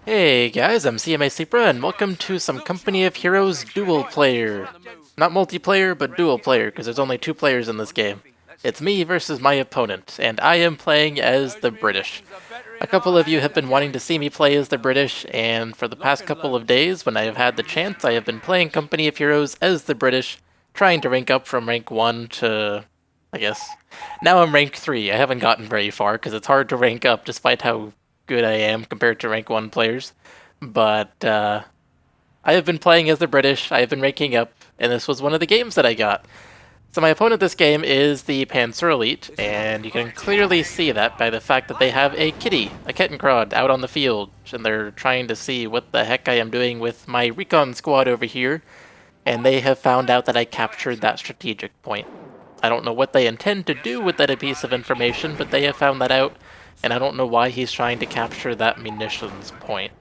Hey guys, I'm CMA Sleeper, and welcome to some Company of Heroes dual player. Not multiplayer, but dual player, because there's only two players in this game. It's me versus my opponent, and I am playing as the British. A couple of you have been wanting to see me play as the British, and for the past couple of days, when I have had the chance, I have been playing Company of Heroes as the British, trying to rank up from rank 1 to, I guess. Now I'm rank 3. I haven't gotten very far, because it's hard to rank up despite how good I am compared to rank 1 players. But I have been playing as the British, I have been ranking up, and this was one of the games that I got. So my opponent this game is the Panzer Elite, and you can clearly see that by the fact that they have a kitty, a Kettencrod, out on the field, and they're trying to see what the heck I am doing with my recon squad over here, and they have found out that I captured that strategic point. I don't know what they intend to do with that piece of information, but they have found that out, and I don't know why he's trying to capture that munitions point.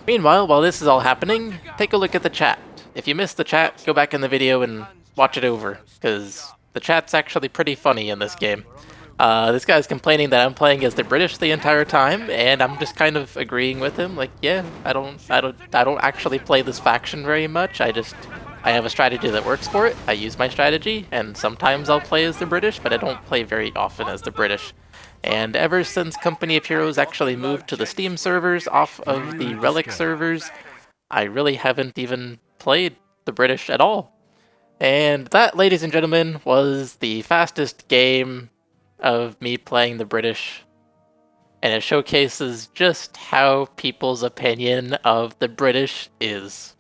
Meanwhile, while this is all happening, take a look at the chat. If you missed the chat, go back in the video and watch it over, because the chat's actually pretty funny in this game. This guy's complaining that I'm playing as the British the entire time, and I'm just kind of agreeing with him. Like, yeah, I don't actually play this faction very much. I have a strategy that works for it. I use my strategy, and sometimes I'll play as the British, but I don't play very often as the British. And ever since Company of Heroes actually moved to the Steam servers off of the Relic servers, I really haven't even played the British at all. And that, ladies and gentlemen, was the fastest game of me playing the British. And it showcases just how people's opinion of the British is.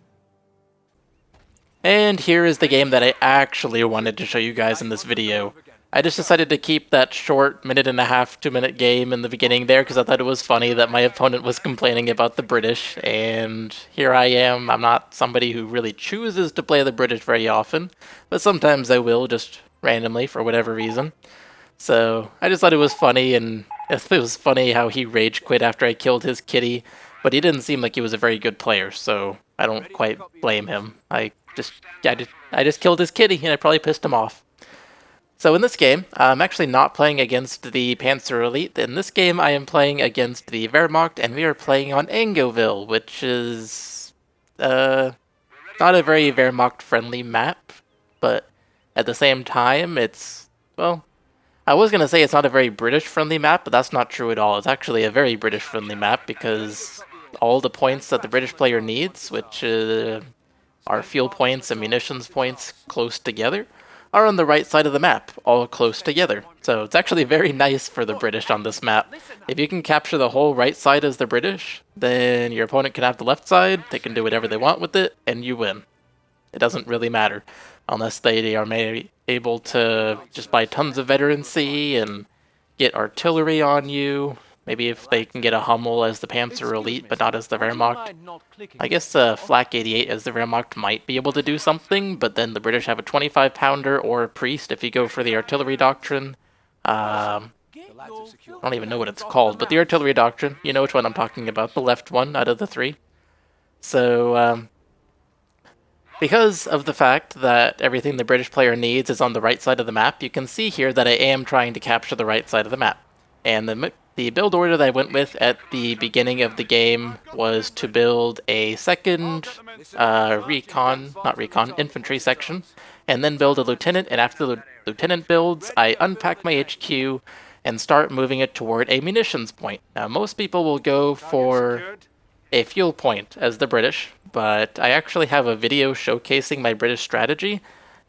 And here is the game that I actually wanted to show you guys in this video. I just decided to keep that short minute and a half, 2-minute game in the beginning there because I thought it was funny that my opponent was complaining about the British, and here I am. I'm not somebody who really chooses to play the British very often, but sometimes I will, just randomly for whatever reason. So I just thought it was funny, and it was funny how he rage quit after I killed his kitty, but he didn't seem like he was a very good player, so I don't quite blame him. I just killed his kitty, and I probably pissed him off. So in this game, I'm actually not playing against the Panzer Elite. In this game, I am playing against the Wehrmacht, and we are playing on Angoville, which is not a very Wehrmacht-friendly map, but at the same time, it's, well, I was going to say it's not a very British-friendly map, but that's not true at all. It's actually a very British-friendly map because all the points that the British player needs, which are fuel points and munitions points close together, are on the right side of the map, all close together. So it's actually very nice for the British on this map. If you can capture the whole right side as the British, then your opponent can have the left side, they can do whatever they want with it, and you win. It doesn't really matter, unless they are able to just buy tons of veterancy and get artillery on you. Maybe if they can get a Hummel as the Panzer Elite, but not as the Wehrmacht. I guess Flak 88 as the Wehrmacht might be able to do something, but then the British have a 25-pounder or a Priest if you go for the artillery doctrine. I don't even know what it's called, but the artillery doctrine, you know which one I'm talking about, the left one out of the three. So, because of the fact that everything the British player needs is on the right side of the map, you can see here that I am trying to capture the right side of the map. And the build order that I went with at the beginning of the game was to build a second infantry section, and then build a lieutenant, and after the lieutenant builds, I unpack my HQ and start moving it toward a munitions point. Now, most people will go for a fuel point as the British, but I actually have a video showcasing my British strategy,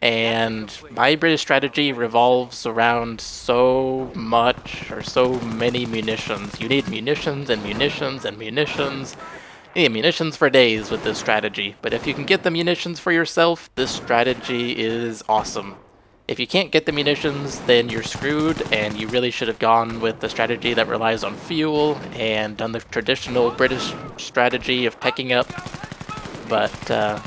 and my British strategy revolves around so much, or so many munitions. You need munitions and munitions and munitions. You need munitions for days with this strategy, but if you can get the munitions for yourself, this strategy is awesome. If you can't get the munitions, then you're screwed, and you really should have gone with the strategy that relies on fuel and done the traditional British strategy of teching up. But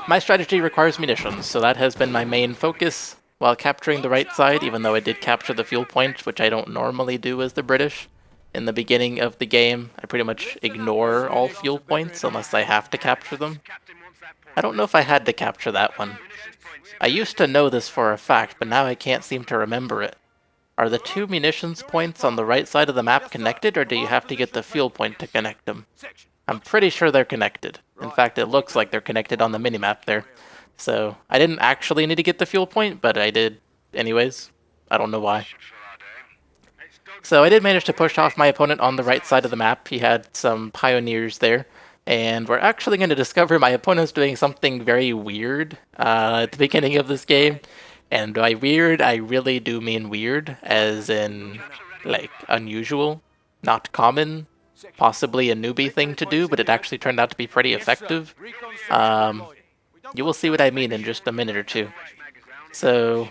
my strategy requires munitions, so that has been my main focus while capturing the right side, even though I did capture the fuel point, which I don't normally do as the British. In the beginning of the game, I pretty much ignore all fuel points unless I have to capture them. I don't know if I had to capture that one. I used to know this for a fact, but now I can't seem to remember it. Are the two munitions points on the right side of the map connected, or do you have to get the fuel point to connect them? I'm pretty sure they're connected. In fact, it looks like they're connected on the minimap there. So I didn't actually need to get the fuel point, but I did anyways. I don't know why. So I did manage to push off my opponent on the right side of the map. He had some pioneers there. And we're actually going to discover my opponent's doing something very weird at the beginning of this game. And by weird, I really do mean weird, as in, like, unusual, not common, possibly a newbie thing to do, but it actually turned out to be pretty effective. You will see what I mean in just a minute or two. So,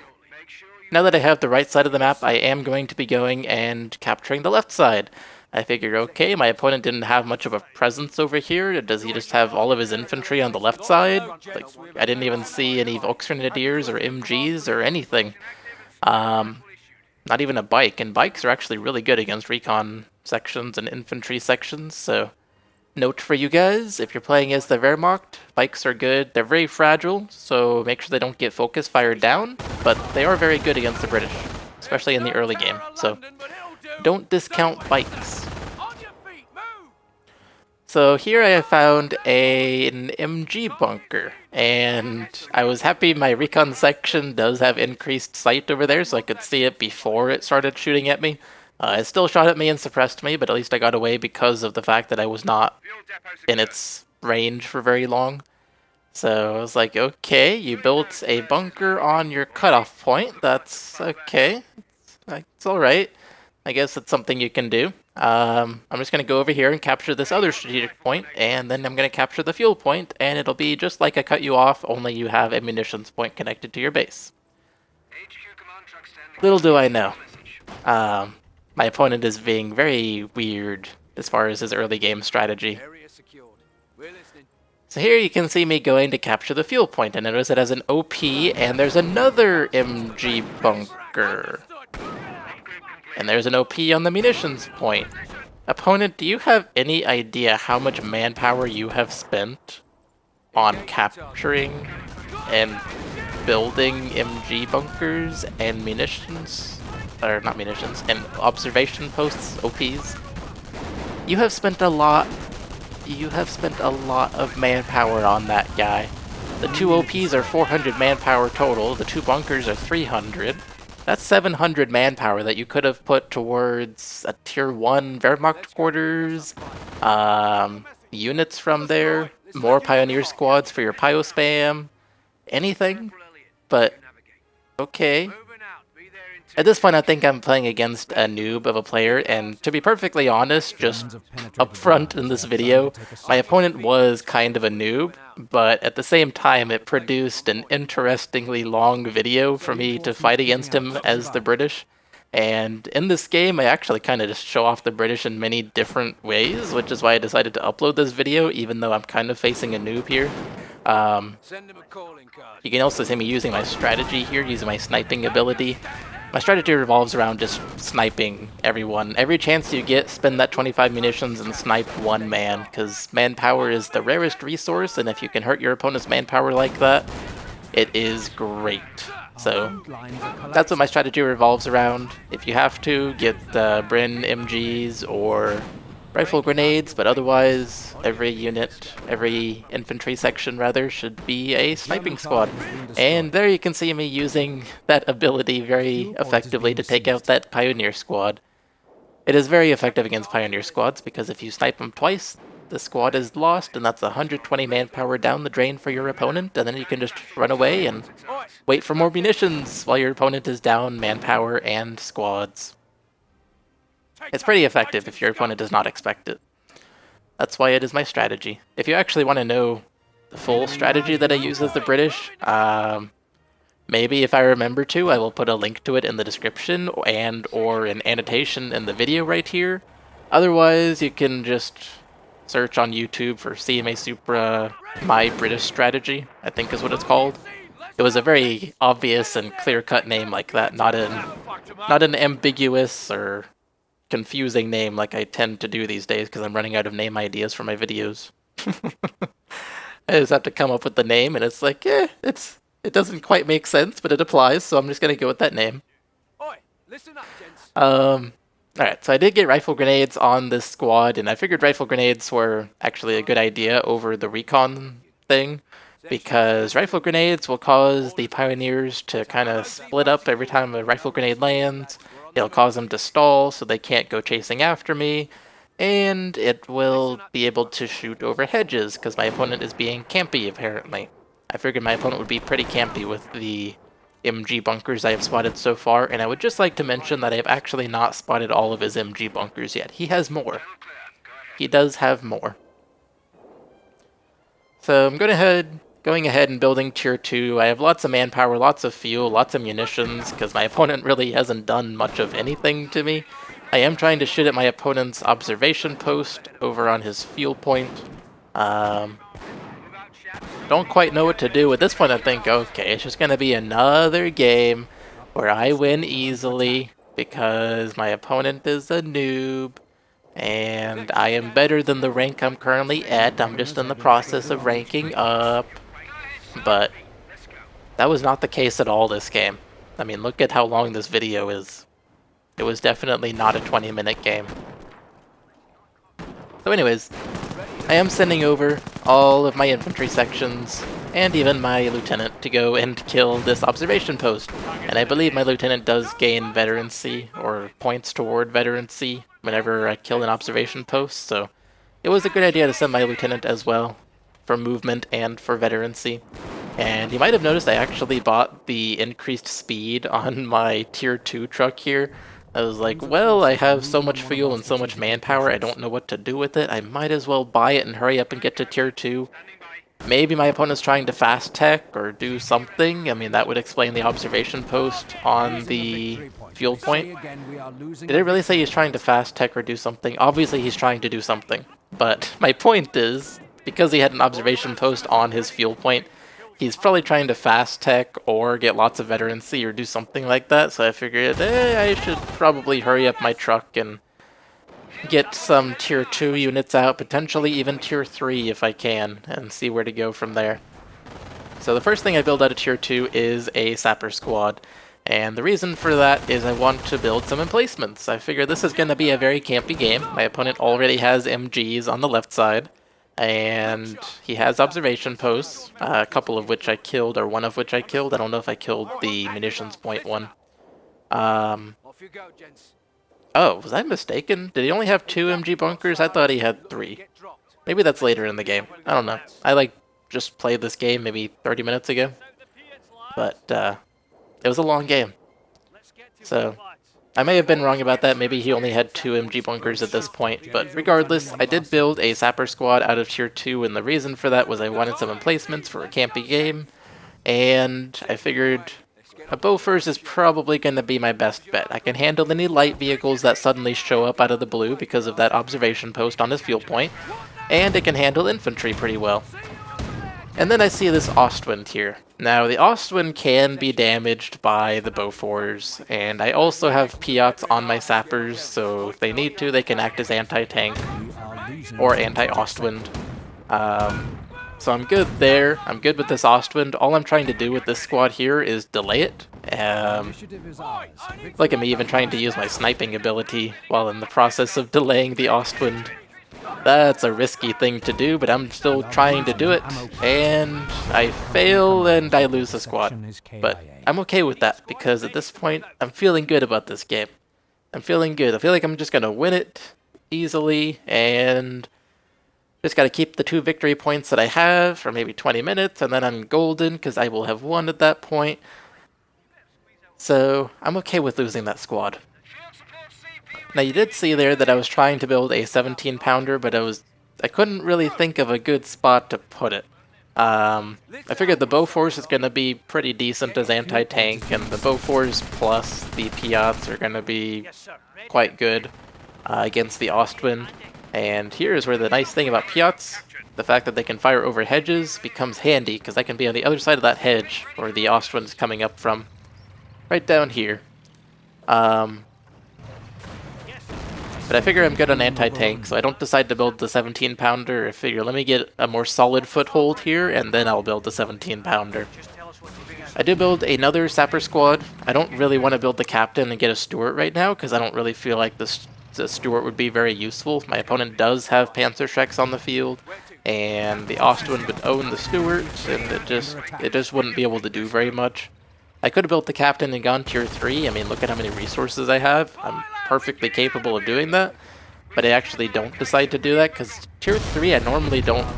now that I have the right side of the map, I am going to be going and capturing the left side. I figured, okay, my opponent didn't have much of a presence over here. Does he just have all of his infantry on the left side? Like, I didn't even see any Volksgrenadiers or MGs or anything. Not even a bike, and bikes are actually really good against recon sections and infantry sections, so note for you guys, if you're playing as the Wehrmacht, bikes are good. They're very fragile, so make sure they don't get focus fired down, but they are very good against the British, especially in the early game, so don't discount bikes. So here I have found an MG bunker, and I was happy my recon section does have increased sight over there, so I could see it before it started shooting at me. It still shot at me and suppressed me, but at least I got away because of the fact that I was not in its range for very long. So I was like, okay, you built a bunker on your cutoff point. That's okay. It's alright. I guess it's something you can do. I'm just going to go over here and capture this other strategic point, and then I'm going to capture the fuel point, and it'll be just like I cut you off, only you have a munitions point connected to your base. Little do I know. My opponent is being very weird as far as his early game strategy. So here you can see me going to capture the fuel point, and notice it has an OP, and there's another MG bunker. And there's an OP on the munitions point. Opponent, do you have any idea how much manpower you have spent on capturing and building MG bunkers and munitions? Or not munitions, and observation posts, OPs? You have spent a lot of manpower on that guy. The two OPs are 400 manpower total, the two bunkers are 300. That's 700 manpower that you could have put towards a tier 1 Wehrmacht quarters, units from there, more pioneer squads for your pio spam, anything, but okay. At this point, I think I'm playing against a noob of a player, and to be perfectly honest, just up front in this video, my opponent was kind of a noob, but at the same time, it produced an interestingly long video for me to fight against him as the British. And in this game, I actually kind of just show off the British in many different ways, which is why I decided to upload this video, even though I'm kind of facing a noob here. You can also see me using my strategy here, using my sniping ability. My strategy revolves around just sniping everyone. Every chance you get, spend that 25 munitions and snipe one man, because manpower is the rarest resource, and if you can hurt your opponent's manpower like that, it is great. So that's what my strategy revolves around. If you have to, get Brin MGs or rifle grenades, but otherwise every unit, every infantry section rather, should be a sniping squad. And there you can see me using that ability very effectively to take out that pioneer squad. It is very effective against pioneer squads because if you snipe them twice, the squad is lost, and that's 120 manpower down the drain for your opponent, and then you can just run away and wait for more munitions while your opponent is down manpower and squads. It's pretty effective if your opponent does not expect it. That's why it is my strategy. If you actually want to know the full strategy that I use as the British, maybe if I remember to, I will put a link to it in the description and or an annotation in the video right here. Otherwise, you can just search on YouTube for CMA Supra My British Strategy, I think is what it's called. It was a very obvious and clear-cut name like that, not an ambiguous or confusing name like I tend to do these days because I'm running out of name ideas for my videos. I just have to come up with the name, and it's like, it doesn't quite make sense, but it applies, so I'm just gonna go with that name. Alright, so I did get rifle grenades on this squad, and I figured rifle grenades were actually a good idea over the recon thing, because rifle grenades will cause the pioneers to kind of split up every time a rifle grenade lands. It'll cause them to stall so they can't go chasing after me, and it will be able to shoot over hedges, because my opponent is being campy, apparently. I figured my opponent would be pretty campy with the MG bunkers I have spotted so far, and I would just like to mention that I have actually not spotted all of his MG bunkers yet. He has more. He does have more. So I'm going ahead and building tier 2. I have lots of manpower, lots of fuel, lots of munitions, because my opponent really hasn't done much of anything to me. I am trying to shoot at my opponent's observation post over on his fuel point. Don't quite know what to do. At this point I think, okay, it's just going to be another game where I win easily because my opponent is a noob and I am better than the rank I'm currently at. I'm just in the process of ranking up. But that was not the case at all this game. I mean, look at how long this video is. It was definitely not a 20-minute game. So anyways, I am sending over all of my infantry sections, and even my lieutenant, to go and kill this observation post. And I believe my lieutenant does gain veterancy, or points toward veterancy, whenever I kill an observation post, so it was a good idea to send my lieutenant as well, for movement and for veterancy. And you might have noticed I actually bought the increased speed on my tier 2 truck here. I was like, well, I have so much fuel and so much manpower, I don't know what to do with it. I might as well buy it and hurry up and get to tier 2. Maybe my opponent's trying to fast tech or do something. I mean, that would explain the observation post on the fuel point. Did it really say he's trying to fast tech or do something? Obviously he's trying to do something. But my point is, because he had an observation post on his fuel point, he's probably trying to fast tech or get lots of veterancy or do something like that, so I figured, I should probably hurry up my truck and get some tier 2 units out, potentially even tier 3 if I can, and see where to go from there. So the first thing I build out of tier 2 is a sapper squad, and the reason for that is I want to build some emplacements. I figure this is going to be a very campy game. My opponent already has MGs on the left side, and he has observation posts, a couple of which I killed, or one of which I killed. I don't know if I killed the munitions point one. Oh, was I mistaken? Did he only have 2 MG bunkers? I thought he had 3. Maybe that's later in the game. I don't know. I just played this game maybe 30 minutes ago. But it was a long game. So I may have been wrong about that. Maybe he only had 2 MG bunkers at this point, but regardless, I did build a sapper squad out of tier 2, and the reason for that was I wanted some emplacements for a campy game, and I figured a Bofors is probably going to be my best bet. I can handle any light vehicles that suddenly show up out of the blue because of that observation post on his fuel point, and it can handle infantry pretty well. And then I see this Ostwind here. Now, the Ostwind can be damaged by the Bofors, and I also have Piats on my sappers, so if they need to, they can act as anti-tank or anti-Ostwind. So I'm good there. I'm good with this Ostwind. All I'm trying to do with this squad here is delay it. Look at me even trying to use my sniping ability while in the process of delaying the Ostwind. That's a risky thing to do, but I'm still trying to do it, and I fail and I lose the squad. But I'm okay with that, because at this point, I'm feeling good about this game. I'm feeling good. I feel like I'm just going to win it easily, and just got to keep the 2 victory points that I have for maybe 20 minutes, and then I'm golden, because I will have won at that point. So I'm okay with losing that squad. Now, you did see there that I was trying to build a 17-pounder, but I couldn't really think of a good spot to put it. I figured the Bofors is going to be pretty decent as anti-tank, and the Bofors plus the Piats are going to be quite good against the Ostwind. And here's where the nice thing about Piats, the fact that they can fire over hedges, becomes handy, because I can be on the other side of that hedge where the Ostwind is coming up from. Right down here. But I figure I'm good on anti-tank, so I don't decide to build the 17-pounder. I figure let me get a more solid foothold here, and then I'll build the 17-pounder. I do build another sapper squad. I don't really want to build the captain and get a Stuart right now, because I don't really feel like the Stuart would be very useful. My opponent does have Panzerschrecks on the field, and the Ostwind would own the Stuart, and it just wouldn't be able to do very much. I could have built the captain and gone tier 3. I mean, look at how many resources I have. I'm perfectly capable of doing that, but I actually don't decide to do that, because tier 3 I normally don't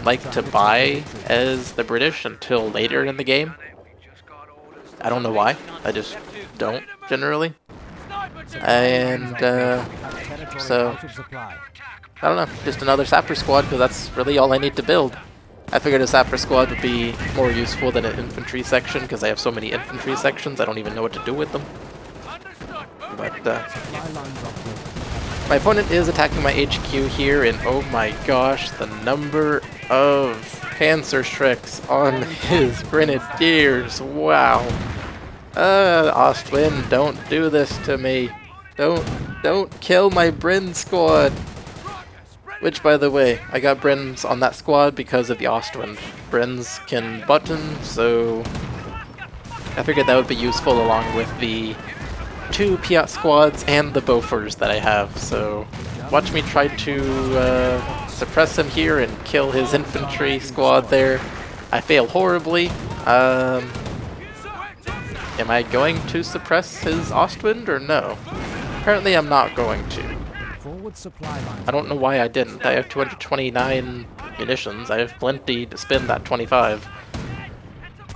like to buy as the British until later in the game. I don't know why. I just don't, generally. And, so, I don't know, just another sapper squad, because that's really all I need to build. I figured a sapper squad would be more useful than an infantry section, because I have so many infantry sections, I don't even know what to do with them. But, my opponent is attacking my HQ here, and oh my gosh, the number of Panzerschrecks on his Grenadiers, wow. Ostwind, don't do this to me. Don't kill my Bryn squad. Which, by the way, I got Bryns on that squad because of the Ostwind. Bryns can button, so I figured that would be useful along with the 2 Piat squads and the Bofors that I have. So watch me try to suppress him here and kill his infantry squad there. I fail horribly. Am I going to suppress his Ostwind or no? Apparently I'm not going to. I don't know why I didn't. I have 229 munitions. I have plenty to spend that 25.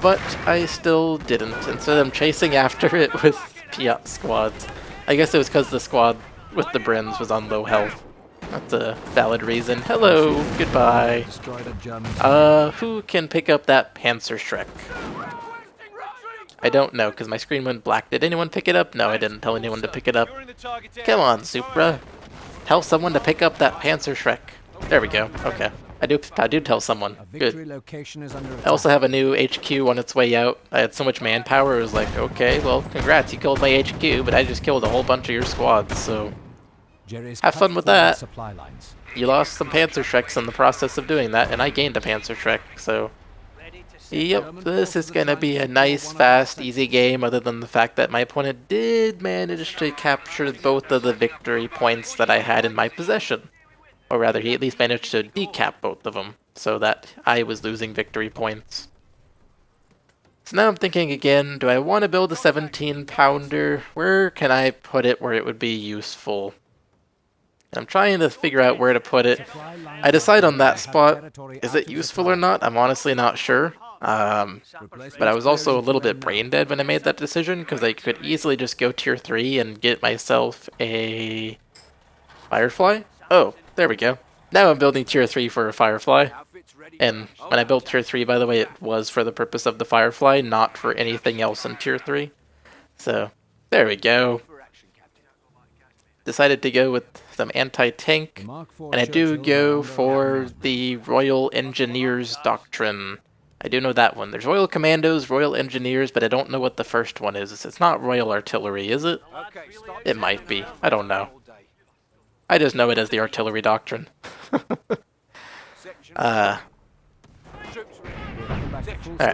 But I still didn't. Instead I'm chasing after it with Piat squads. I guess it was because the squad with the Bryns was on low health. That's a valid reason. Hello, goodbye. Who can pick up that Panzerschreck? I don't know, because my screen went black. Did anyone pick it up? No, I didn't tell anyone to pick it up. Come on, Supra. Tell someone to pick up that Panzerschreck. There we go. Okay. I do tell someone. Good. I also have a new HQ on its way out. I had so much manpower, it was like, okay, well, congrats, you killed my HQ, but I just killed a whole bunch of your squads, so have fun with that. You lost some Panzerschrecks in the process of doing that, and I gained a Panzerschreck, so yep, this is going to be a nice, fast, easy game, other than the fact that my opponent did manage to capture both of the victory points that I had in my possession. Or rather, he at least managed to decap both of them, so that I was losing victory points. So now I'm thinking again, do I want to build a 17-pounder? Where can I put it where it would be useful? I'm trying to figure out where to put it. I decide on that spot. Is it useful or not? I'm honestly not sure. But I was also a little bit brain dead when I made that decision, because I could easily just go tier 3 and get myself a Firefly. Oh, there we go. Now I'm building tier 3 for a Firefly. And when I built tier 3, by the way, it was for the purpose of the Firefly, not for anything else in tier 3. So, there we go. Decided to go with some anti-tank, and I do go for the Royal Engineers Doctrine. I do know that one. There's Royal Commandos, Royal Engineers, but I don't know what the first one is. It's not Royal Artillery, is it? It might be. I don't know. I just know it as the Artillery Doctrine. Alright,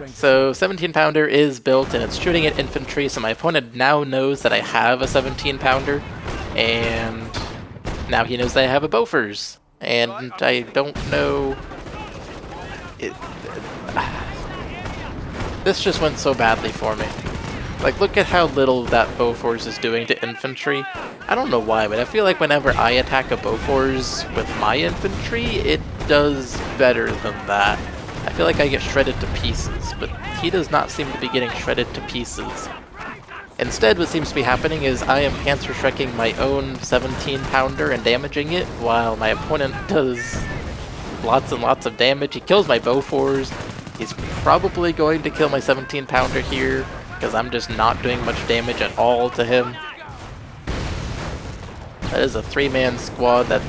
so 17-pounder is built, and it's shooting at infantry, so my opponent now knows that I have a 17-pounder, and now he knows that I have a Bofors, and I don't know... This just went so badly for me. Like, look at how little that Bofors is doing to infantry. I don't know why, but I feel like whenever I attack a Bofors with my infantry, it does better than that. I feel like I get shredded to pieces, but he does not seem to be getting shredded to pieces. Instead, what seems to be happening is I am Panzerschrecking my own 17-pounder and damaging it, while my opponent does lots and lots of damage. He kills my Bofors. He's probably going to kill my 17-pounder here, because I'm just not doing much damage at all to him. That is a 3-man squad that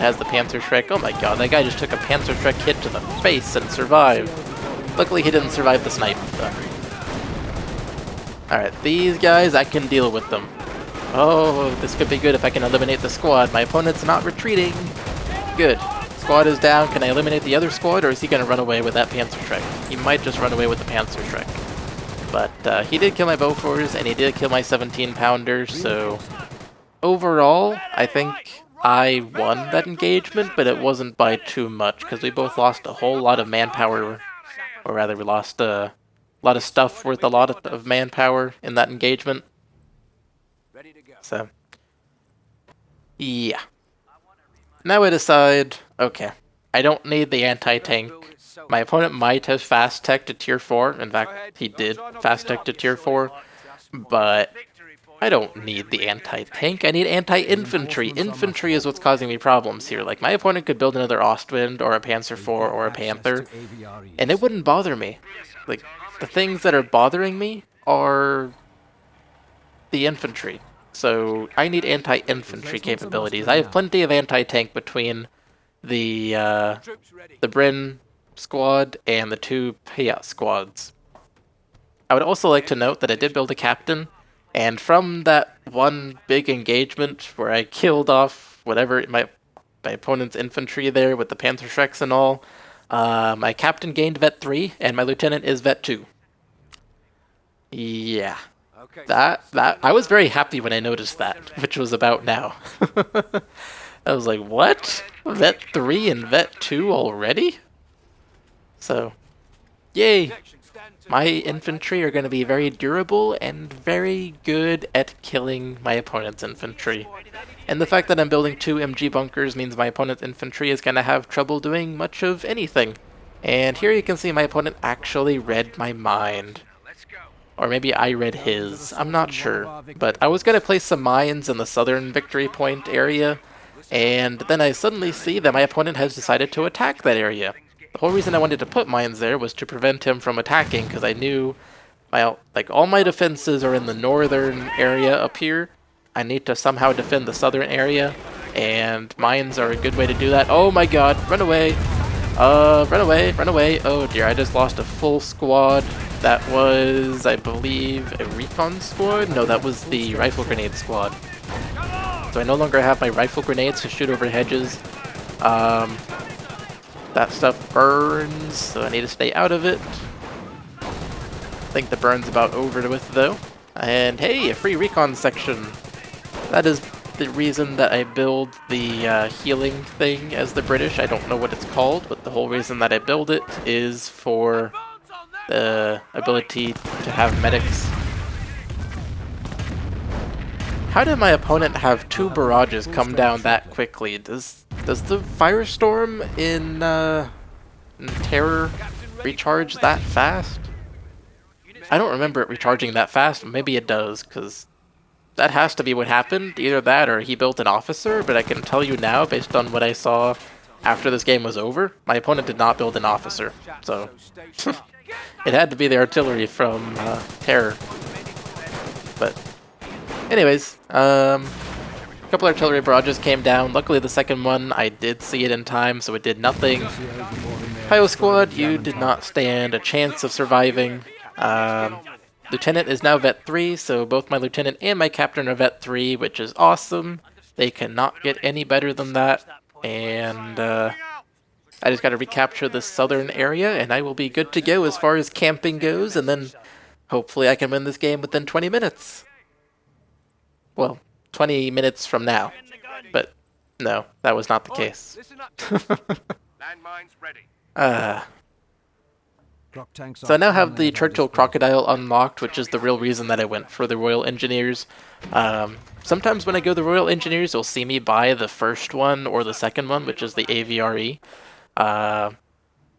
has the Panzerschreck. Oh my god, that guy just took a Panzerschreck hit to the face and survived. Luckily he didn't survive the snipe, though. Alright, these guys, I can deal with them. Oh, this could be good if I can eliminate the squad. My opponent's not retreating. Good. Squad is down. Can I eliminate the other squad, or is he going to run away with that Panzerschreck? He might just run away with the Panzerschreck. But he did kill my Bofors, and he did kill my 17-pounder, so overall, I think I won that engagement, but it wasn't by too much, because we both lost a whole lot of manpower, or rather we lost a lot of stuff worth a lot of manpower in that engagement. So, yeah. Now I decide, okay, I don't need the anti-tank. My opponent might have fast-tech to tier 4, in fact, he did fast-tech to tier 4, but I don't need the anti-tank, I need anti-infantry. Infantry is what's causing me problems here. Like, my opponent could build another Ostwind, or a Panzer IV, or a Panther, and it wouldn't bother me. Like, the things that are bothering me are the infantry. So, I need anti-infantry capabilities. I have plenty of anti-tank between the Bryn squad and the 2 Payat squads. I would also like to note that I did build a captain, and from that one big engagement where I killed off whatever my opponent's infantry there with the Panther Shreks and all, my captain gained Vet 3, and my lieutenant is Vet 2. Yeah. That I was very happy when I noticed that, which was about now. I was like, what? Vet 3 and Vet 2 already? So, yay! My infantry are going to be very durable and very good at killing my opponent's infantry. And the fact that I'm building 2 MG bunkers means my opponent's infantry is going to have trouble doing much of anything. And here you can see my opponent actually read my mind. Or maybe I read his, I'm not sure. But I was going to place some mines in the southern victory point area, and then I suddenly see that my opponent has decided to attack that area. The whole reason I wanted to put mines there was to prevent him from attacking, because I knew all my defenses are in the northern area up here. I need to somehow defend the southern area, and mines are a good way to do that. Oh my god, run away! Run away, run away! Oh dear, I just lost a full squad. That was, I believe, a recon squad? No, that was the rifle grenade squad. So I no longer have my rifle grenades to shoot over hedges. That stuff burns, so I need to stay out of it. I think the burn's about over with, though. And hey, a free recon section! That is the reason that I build the healing thing as the British. I don't know what it's called, but the whole reason that I build it is for the ability to have medics. How did my opponent have 2 barrages come down that quickly? Does the Firestorm in Terror recharge that fast? I don't remember it recharging that fast, but maybe it does, because that has to be what happened. Either that or he built an officer, but I can tell you now, based on what I saw after this game was over, my opponent did not build an officer, so it had to be the artillery from Terror. But anyways, a couple artillery barrages came down. Luckily the second one, I did see it in time, so it did nothing. Pio Squad, you did not stand a chance of surviving. Lieutenant is now Vet 3, so both my lieutenant and my captain are Vet 3, which is awesome. They cannot get any better than that. And I just got to recapture this southern area, and I will be good to go as far as camping goes, and then hopefully I can win this game within 20 minutes. Well, 20 minutes from now. But no, that was not the case. So I now have the Churchill Crocodile unlocked, which is the real reason that I went for the Royal Engineers. Sometimes when I go the Royal Engineers, you'll see me buy the first one or the second one, which is the AVRE.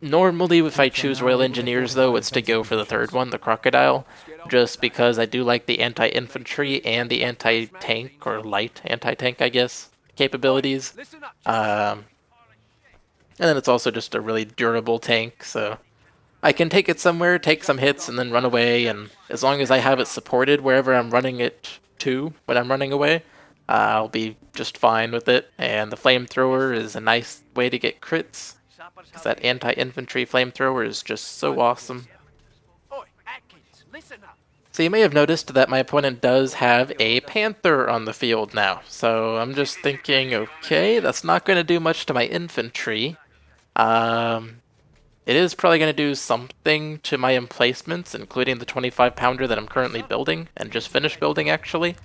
Normally, if I choose Royal Engineers, though, it's to go for the third one, the Crocodile, just because I do like the anti-infantry and the anti-tank, or light anti-tank, I guess, capabilities. And then it's also just a really durable tank, so I can take it somewhere, take some hits, and then run away, and as long as I have it supported wherever I'm running it to when I'm running away, I'll be just fine with it. And the flamethrower is a nice way to get crits, because that anti-infantry flamethrower is just so awesome. So you may have noticed that my opponent does have a Panther on the field now, so I'm just thinking, okay, that's not going to do much to my infantry. It is probably going to do something to my emplacements, including the 25-pounder that I'm currently building, and just finished building actually.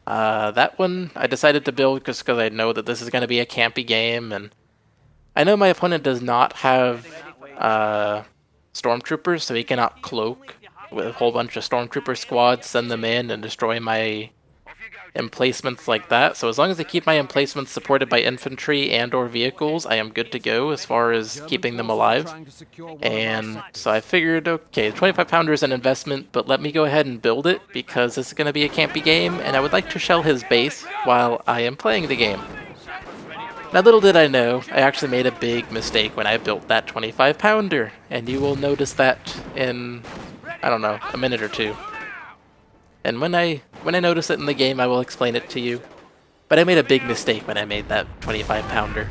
That one I decided to build just because I know that this is going to be a campy game, and I know my opponent does not have stormtroopers, so he cannot cloak with a whole bunch of stormtrooper squads, send them in, and destroy my emplacements like that. So as long as I keep my emplacements supported by infantry and or vehicles, I am good to go as far as keeping them alive. And so I figured, okay, the 25-pounder is an investment, but let me go ahead and build it because this is going to be a campy game, and I would like to shell his base while I am playing the game. Now little did I know, I actually made a big mistake when I built that 25-pounder, and you will notice that in, I don't know, a minute or two. And when I notice it in the game, I will explain it to you. But I made a big mistake when I made that 25-pounder.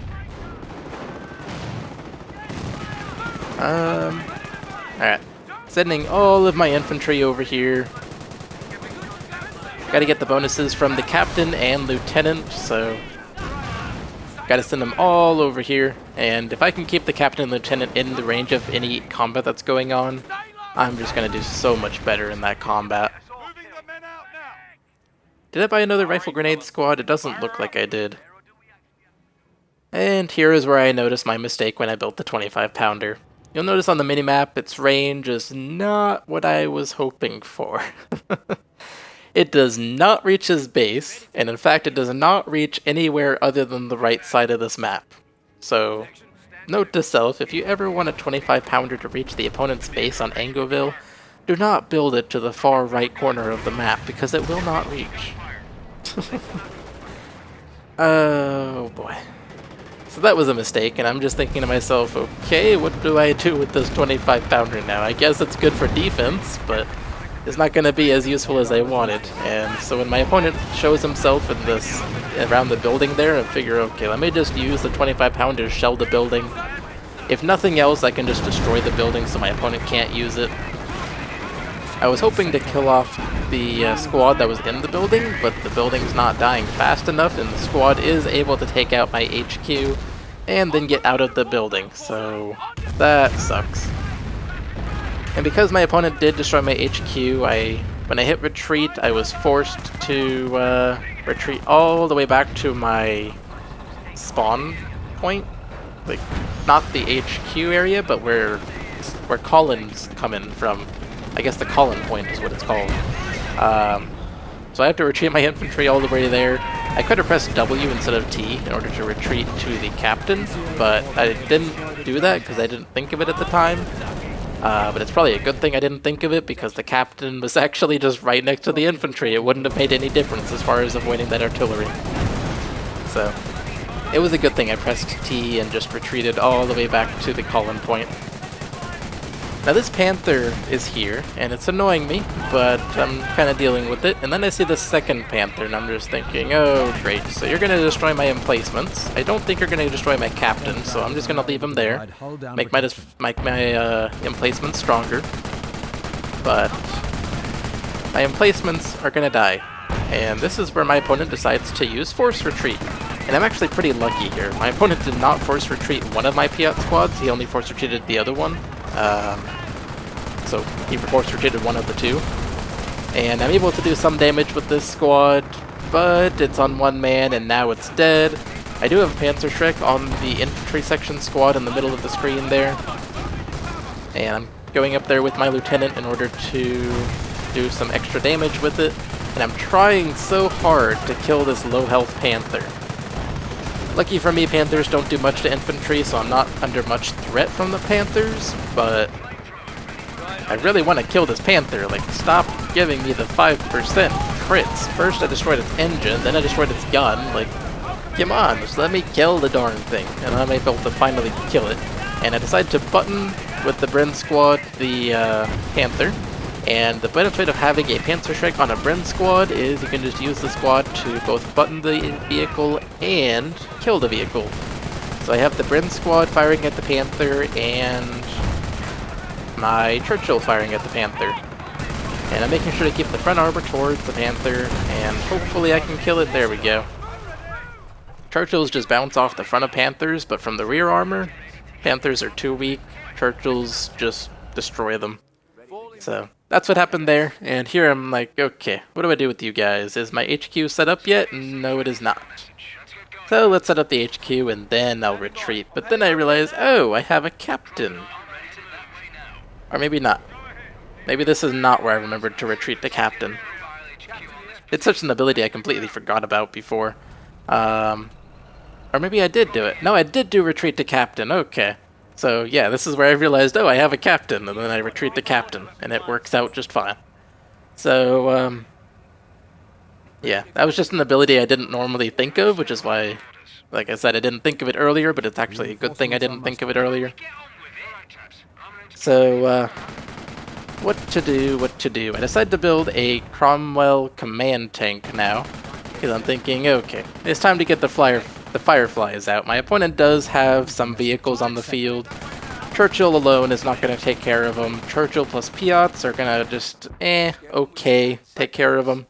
Alright. Sending all of my infantry over here. Gotta get the bonuses from the captain and lieutenant, so gotta send them all over here. And if I can keep the captain and lieutenant in the range of any combat that's going on, I'm just gonna do so much better in that combat. Did I buy another rifle grenade squad? It doesn't look like I did. And here is where I noticed my mistake when I built the 25-pounder. You'll notice on the minimap, its range is not what I was hoping for. It does not reach his base, and in fact it does not reach anywhere other than the right side of this map. So, note to self, if you ever want a 25-pounder to reach the opponent's base on Angoville, do not build it to the far right corner of the map, because it will not reach. Oh boy. So that was a mistake, and I'm just thinking to myself, okay, what do I do with this 25-pounder now? I guess it's good for defense, but it's not going to be as useful as I wanted. And so when my opponent shows himself in this, around the building there, I figure, okay, let me just use the 25-pounder to shell the building. If nothing else, I can just destroy the building so my opponent can't use it. I was hoping to kill off the squad that was in the building, but the building's not dying fast enough, and the squad is able to take out my HQ and then get out of the building, so that sucks. And because my opponent did destroy my HQ, when I hit retreat, I was forced to retreat all the way back to my spawn point. Like, not the HQ area, but where Collins come in from. I guess the Colin point is what it's called. So I have to retreat my infantry all the way there. I could have pressed W instead of T in order to retreat to the captain, but I didn't do that because I didn't think of it at the time. But it's probably a good thing I didn't think of it because the captain was actually just right next to the infantry. It wouldn't have made any difference as far as avoiding that artillery. So it was a good thing I pressed T and just retreated all the way back to the Colin point. Now this panther is here, and it's annoying me, but I'm kind of dealing with it. And then I see the second panther, and I'm just thinking, oh great, so you're going to destroy my emplacements. I don't think you're going to destroy my captain, so I'm just going to leave him there. Make my emplacements stronger. But my emplacements are going to die. And this is where my opponent decides to use force retreat. And I'm actually pretty lucky here. My opponent did not force retreat one of my Piat squads, he only force retreated the other one. So he force retreated one of the two. And I'm able to do some damage with this squad, but it's on one man and now it's dead. I do have a Panzerschreck on the infantry section squad in the middle of the screen there. And I'm going up there with my lieutenant in order to do some extra damage with it. And I'm trying so hard to kill this low health panther. Lucky for me, panthers don't do much to infantry, so I'm not under much threat from the panthers, but I really want to kill this panther. Like, stop giving me the 5% crits. First I destroyed its engine, then I destroyed its gun. Like, come on, just let me kill the darn thing. And I'm able to finally kill it. And I decided to button with the Bren squad the panther. And the benefit of having a Panzerschreck on a Bren squad is you can just use the squad to both button the vehicle and kill the vehicle. So I have the Bren squad firing at the Panther and my Churchill firing at the Panther. And I'm making sure to keep the front armor towards the Panther, and hopefully I can kill it. There we go. Churchills just bounce off the front of Panthers, but from the rear armor, Panthers are too weak. Churchills just destroy them. So that's what happened there, and here I'm like, okay, what do I do with you guys? Is my HQ set up yet? No, it is not. So let's set up the HQ and then I'll retreat. But then I realize, oh, I have a captain. Or maybe not. Maybe this is not where I remembered to retreat the captain. It's such an ability I completely forgot about before. Or maybe I did do it. No, I did do retreat to captain. Okay. So yeah, this is where I realized, oh, I have a captain, and then I retreat the captain, and it works out just fine. So, yeah, that was just an ability I didn't normally think of, which is why, like I said, I didn't think of it earlier, but it's actually a good thing I didn't think of it earlier. So, what to do? I decided to build a Cromwell command tank now, because I'm thinking, okay, it's time to get the Fireflies out. My opponent does have some vehicles on the field. Churchill alone is not going to take care of them. Churchill plus Piats are going to just, okay, take care of them.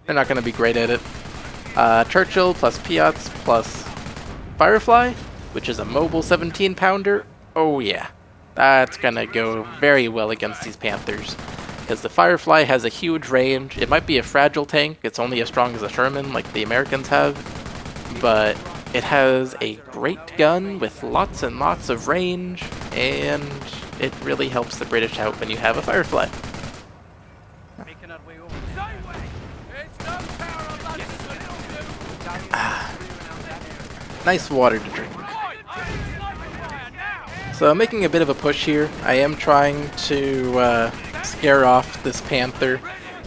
They're not going to be great at it. Churchill plus Piats plus Firefly, which is a mobile 17-pounder. Oh yeah, that's going to go very well against these Panthers. Because the Firefly has a huge range. It might be a fragile tank. It's only as strong as a Sherman, like the Americans have. But it has a great gun with lots and lots of range, and it really helps the British out when you have a Firefly. Nice water to drink. So I'm making a bit of a push here. I am trying to scare off this Panther,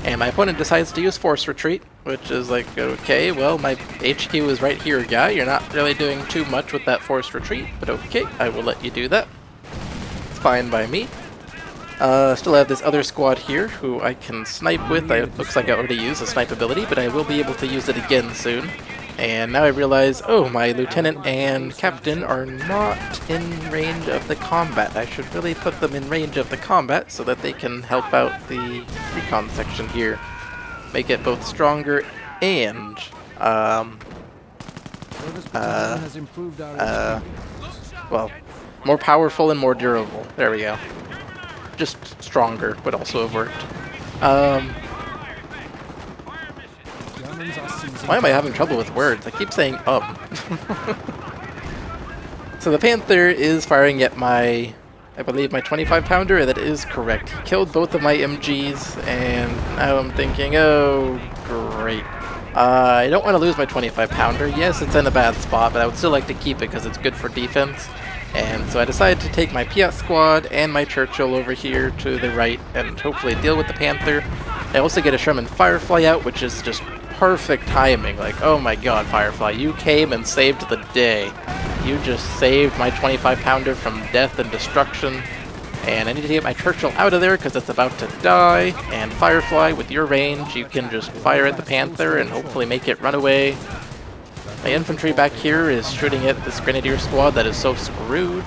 and my opponent decides to use Force Retreat, which is like, okay, well, my HQ is right here, guy. You're not really doing too much with that Force Retreat, but okay, I will let you do that. It's fine by me. Still have this other squad here, who I can snipe with. It looks like I already used the snipe ability, but I will be able to use it again soon. And now I realize, oh, my lieutenant and captain are not in range of the combat. I should really put them in range of the combat so that they can help out the recon section here. Make it both stronger and, well, more powerful and more durable. There we go. Just stronger would also have worked. Why am I having trouble with words? I keep saying So the Panther is firing at my, I believe, my 25-pounder. That is correct. He killed both of my MGs, and now I'm thinking, oh, great. I don't want to lose my 25-pounder. Yes, it's in a bad spot, but I would still like to keep it because it's good for defense. And so I decided to take my Piat squad and my Churchill over here to the right and hopefully deal with the Panther. I also get a Sherman Firefly out, which is just perfect timing. Like, oh my god, Firefly, you came and saved the day. You just saved my 25-pounder from death and destruction. And I need to get my Churchill out of there because it's about to die. And Firefly, with your range, you can just fire at the Panther and hopefully make it run away. My infantry back here is shooting at this Grenadier squad that is so screwed.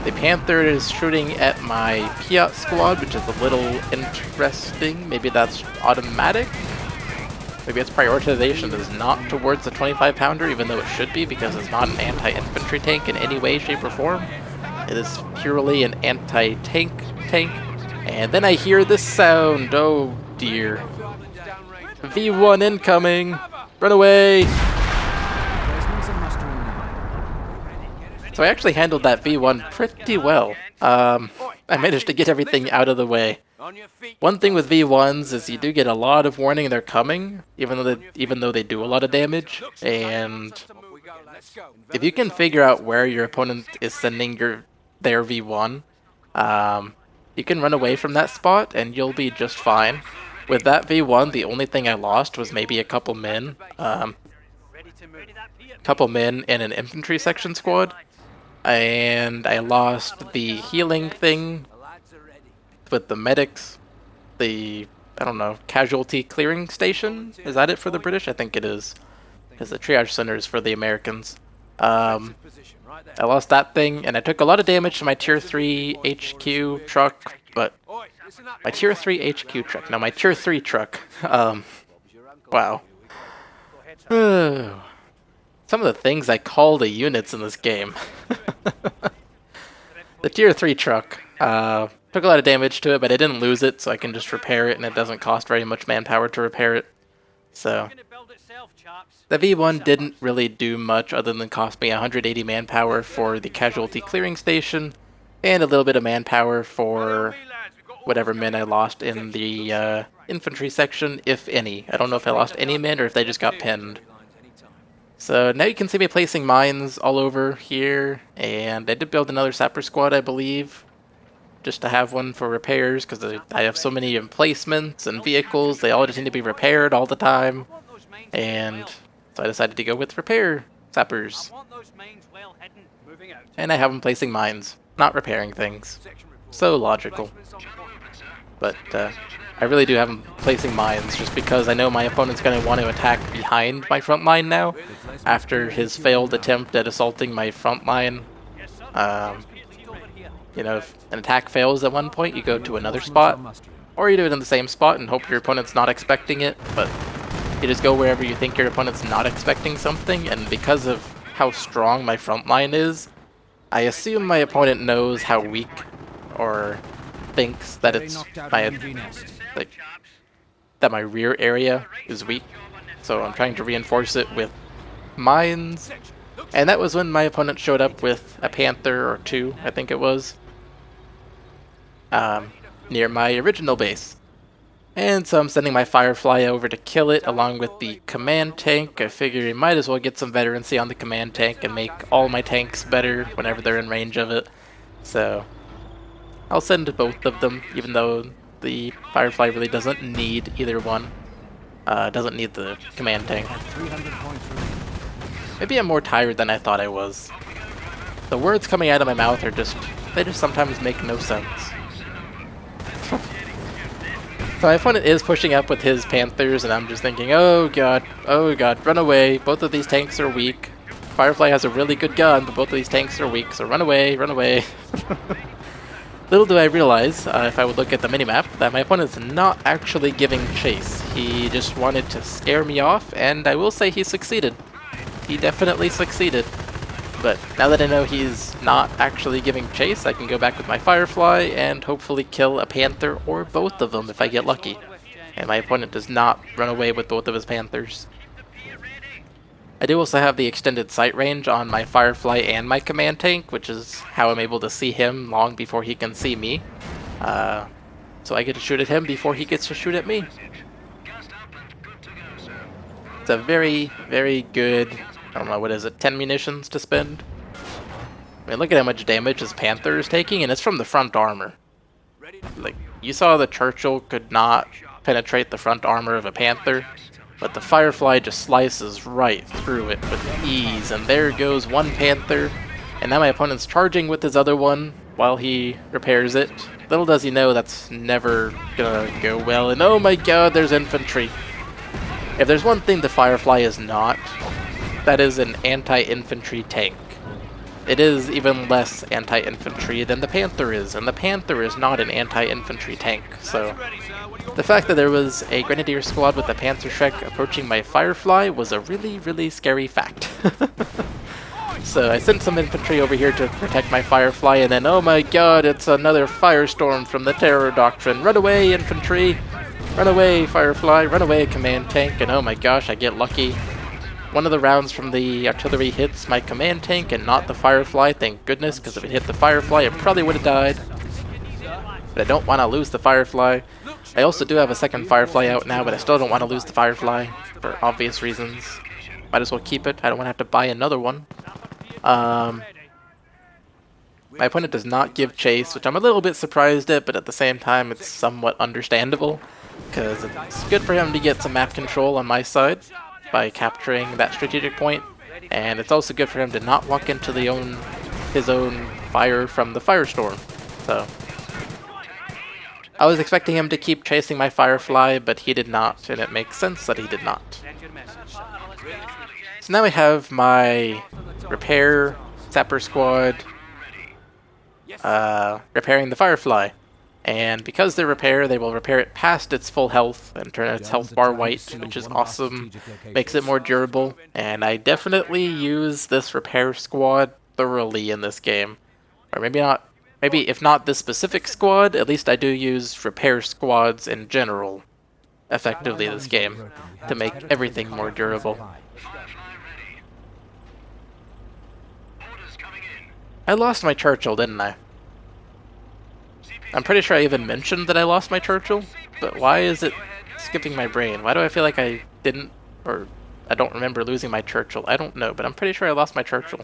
The Panther is shooting at my Piat squad, which is a little interesting. Maybe that's automatic. Maybe its prioritization is not towards the 25-pounder, even though it should be, because it's not an anti-infantry tank in any way, shape, or form. It is purely an anti-tank tank. And then I hear this sound. Oh dear. V1 incoming! Run away! So I actually handled that V1 pretty well. I managed to get everything out of the way. One thing with V1s is you do get a lot of warning they're coming, even though they do a lot of damage. And if you can figure out where your opponent is sending their V1, you can run away from that spot and you'll be just fine. With that V1, the only thing I lost was maybe a couple men. Couple men in an infantry section squad. And I lost the healing thing with the medics, the, I don't know, casualty clearing station? Is that it for the British? I think it is. Because the triage center is for the Americans. I lost that thing, and I took a lot of damage to my Tier 3 HQ truck, but my Tier 3 HQ truck, no, my Tier 3 truck. Wow. So some of the things I call the units in this game. The tier 3 truck. Took a lot of damage to it, but I didn't lose it, so I can just repair it, and it doesn't cost very much manpower to repair it. So the V1 didn't really do much other than cost me 180 manpower for the casualty clearing station, and a little bit of manpower for whatever men I lost in the infantry section, if any. I don't know if I lost any men or if they just got pinned. So now you can see me placing mines all over here, and I did build another sapper squad, I believe, just to have one for repairs, because I have so many emplacements and vehicles, they all just need to be repaired all the time, and so I decided to go with repair sappers. And I have them placing mines, not repairing things. So logical. But I really do have them placing mines, just because I know my opponent's going to want to attack behind my front line now, after his failed attempt at assaulting my front line. You know, if an attack fails at one point, you go to another spot, or you do it in the same spot and hope your opponent's not expecting it, but you just go wherever you think your opponent's not expecting something, and because of how strong my front line is, I assume my opponent knows how weak, or thinks that it's that my rear area is weak, so I'm trying to reinforce it with mines, and that was when my opponent showed up with a panther or two, I think it was, near my original base. And so I'm sending my Firefly over to kill it along with the command tank. I figure you might as well get some veterancy on the command tank and make all my tanks better whenever they're in range of it. So I'll send both of them, even though the Firefly really doesn't need either one. Doesn't need the command tank. Maybe I'm more tired than I thought I was. The words coming out of my mouth are they just sometimes make no sense. So my opponent is pushing up with his Panthers, and I'm just thinking, oh god, run away. Both of these tanks are weak. Firefly has a really good gun, but both of these tanks are weak, so run away, run away. Little do I realize, if I would look at the minimap, that my opponent's not actually giving chase. He just wanted to scare me off, and I will say he succeeded. He definitely succeeded. But now that I know he's not actually giving chase, I can go back with my Firefly and hopefully kill a Panther or both of them if I get lucky. And my opponent does not run away with both of his Panthers. I do also have the extended sight range on my Firefly and my command tank, which is how I'm able to see him long before he can see me. So I get to shoot at him before he gets to shoot at me. It's a very, very good, I don't know, what is it, 10 munitions to spend? I mean, look at how much damage his Panther is taking, and it's from the front armor. Like, you saw the Churchill could not penetrate the front armor of a Panther, but the Firefly just slices right through it with ease, and there goes one Panther, and now my opponent's charging with his other one while he repairs it. Little does he know that's never gonna go well, and oh my god, there's infantry. If there's one thing the Firefly is not, that is an anti-infantry tank. It is even less anti-infantry than the Panther is, and the Panther is not an anti-infantry tank, so the fact that there was a Grenadier squad with a Panther Shrek approaching my Firefly was a really, really scary fact. So I sent some infantry over here to protect my Firefly, and then, oh my god, it's another firestorm from the Terror Doctrine. Run away, infantry! Run away, Firefly! Run away, command tank! And oh my gosh, I get lucky. One of the rounds from the artillery hits my command tank and not the Firefly, thank goodness, because if it hit the Firefly, it probably would have died. But I don't want to lose the Firefly. I also do have a second Firefly out now, but I still don't want to lose the Firefly, for obvious reasons. Might as well keep it, I don't want to have to buy another one. My opponent does not give chase, which I'm a little bit surprised at, but at the same time it's somewhat understandable, because it's good for him to get some map control on my side by capturing that strategic point, and it's also good for him to not walk into his own fire from the firestorm. So I was expecting him to keep chasing my Firefly, but he did not, and it makes sense that he did not. So now I have my repair sapper squad repairing the Firefly. And because they repair, they will repair it past its full health and turn its health bar white, which is awesome. Makes it more durable. And I definitely use this repair squad thoroughly in this game. Or maybe not, maybe if not this specific squad, at least I do use repair squads in general effectively in this game to make everything more durable. I lost my Churchill, didn't I? I'm pretty sure I even mentioned that I lost my Churchill, but why is it skipping my brain? Why do I feel like I didn't, or I don't remember losing my Churchill? I don't know, but I'm pretty sure I lost my Churchill.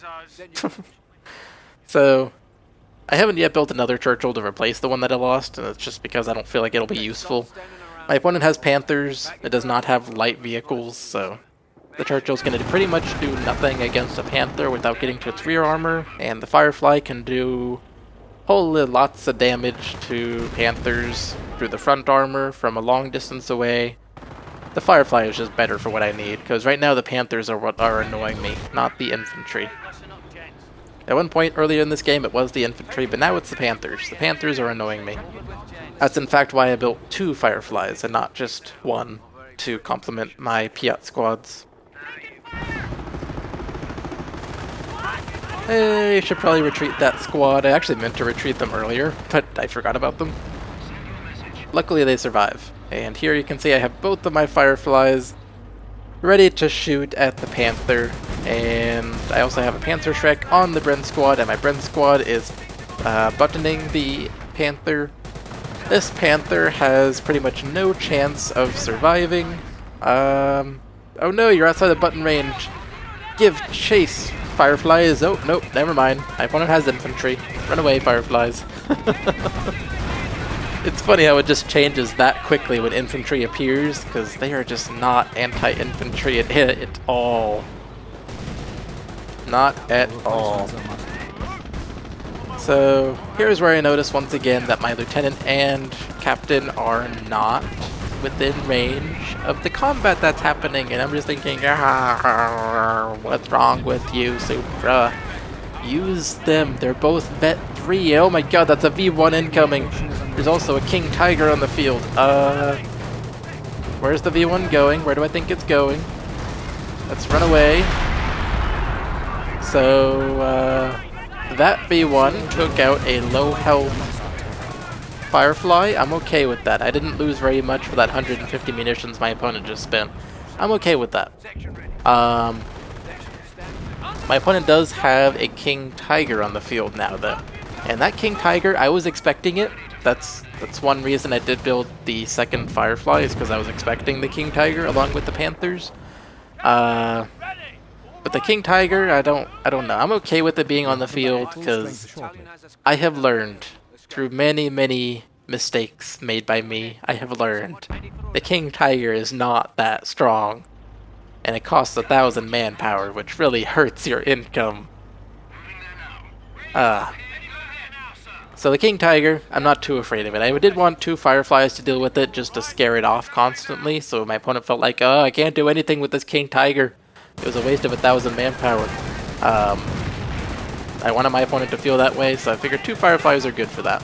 So, I haven't yet built another Churchill to replace the one that I lost, and it's just because I don't feel like it'll be useful. My opponent has Panthers, it does not have light vehicles, so the Churchill's going to pretty much do nothing against a Panther without getting to its rear armor, and the Firefly can do lots of damage to Panthers through the front armor from a long distance away. The Firefly is just better for what I need, because right now the Panthers are what are annoying me, not the infantry. At one point earlier in this game it was the infantry, but now it's the Panthers. The Panthers are annoying me. That's in fact why I built 2 Fireflies and not just 1 to complement my Piat squads. I should probably retreat that squad. I actually meant to retreat them earlier, but I forgot about them. Luckily they survive. And here you can see I have both of my Fireflies ready to shoot at the Panther. And I also have a Panther Shrek on the Bren squad, and my Bren squad is buttoning the Panther. This Panther has pretty much no chance of surviving. Oh no, you're outside the button range. Give chase, Fireflies. Oh, nope, never mind. My opponent has infantry. Run away, Fireflies. It's funny how it just changes that quickly when infantry appears, because they are just not anti-infantry at all. Not at all. So, here's where I notice once again that my lieutenant and captain are not within range of the combat that's happening, and I'm just thinking, what's wrong with you, Supra? Use them. They're both Vet 3. Oh my god, that's a V1 incoming. There's also a King Tiger on the field. Where's the V1 going? Where do I think it's going? Let's run away. So, that V1 took out a low health Firefly. I'm okay with that. I didn't lose very much for that 150 munitions my opponent just spent. I'm okay with that. My opponent does have a King Tiger on the field now, though. And that King Tiger, I was expecting it. That's one reason I did build the second Firefly, is because I was expecting the King Tiger along with the Panthers. But the King Tiger, I don't know. I'm okay with it being on the field because I have learned through many, many mistakes made by me. I have learned the King Tiger is not that strong, and it costs 1,000 manpower, which really hurts your income. So the King Tiger, I'm not too afraid of it. I did want 2 Fireflies to deal with it just to scare it off constantly, so my opponent felt like, oh, I can't do anything with this King Tiger. It was a waste of 1,000 manpower. I wanted my opponent to feel that way, so I figured 2 Fireflies are good for that.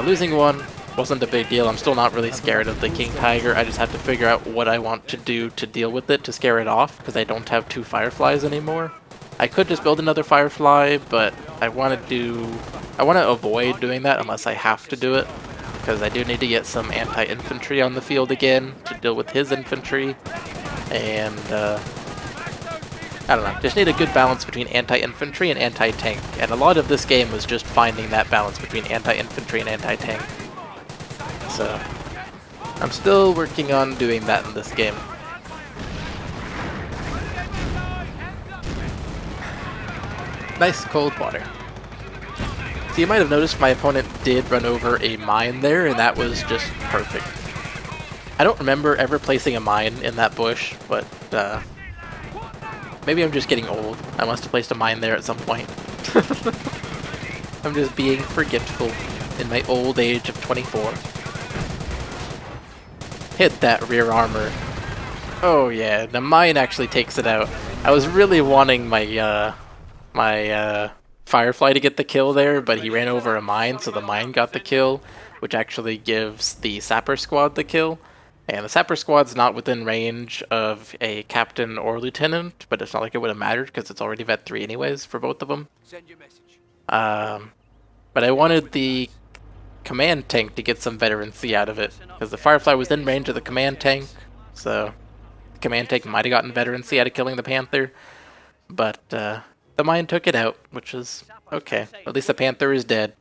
Losing 1 wasn't a big deal. I'm still not really scared of the King Tiger. I just have to figure out what I want to do to deal with it to scare it off, because I don't have 2 Fireflies anymore. I could just build another Firefly, but I want to avoid doing that unless I have to do it, because I do need to get some anti-infantry on the field again to deal with his infantry, and I don't know, just need a good balance between anti-infantry and anti-tank, and a lot of this game was just finding that balance between anti-infantry and anti-tank. So, I'm still working on doing that in this game. Nice cold water. So you might have noticed my opponent did run over a mine there, and that was just perfect. I don't remember ever placing a mine in that bush, but maybe I'm just getting old. I must have placed a mine there at some point. I'm just being forgetful in my old age of 24. Hit that rear armor. Oh yeah, the mine actually takes it out. I was really wanting my Firefly to get the kill there, but he ran over a mine, so the mine got the kill, which actually gives the sapper squad the kill. And the sapper squad's not within range of a captain or lieutenant, but it's not like it would have mattered because it's already vet 3 anyways for both of them. But I wanted the command tank to get some veterancy out of it, because the Firefly was in range of the command tank, so the command tank might have gotten veterancy out of killing the Panther, but the mine took it out, which is okay. At least the Panther is dead.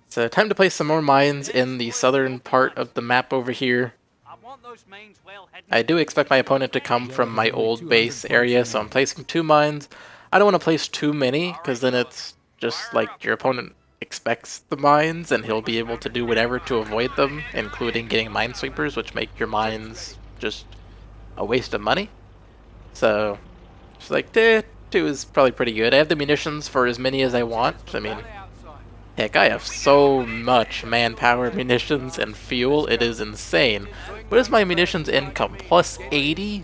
So time to place some more mines in the southern part of the map over here. I do expect my opponent to come from my old base area, so I'm placing 2 mines. I don't want to place too many, because then it's just like your opponent expects the mines, and he'll be able to do whatever to avoid them, including getting minesweepers, which make your mines just a waste of money. So, it's like, 2 is probably pretty good. I have the munitions for as many as I want. I mean, heck, I have so much manpower, munitions, and fuel. It is insane. What is my munitions income? Plus 80?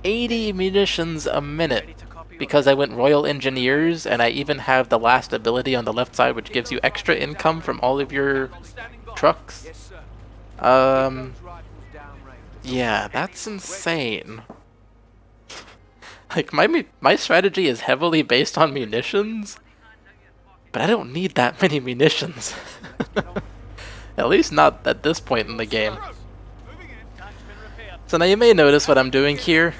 80 munitions a minute. Because I went Royal Engineers, and I even have the last ability on the left side, which gives you extra income from all of your trucks. Yeah, that's insane. Like, my strategy is heavily based on munitions, but I don't need that many munitions. At least not at this point in the game. So now you may notice what I'm doing here.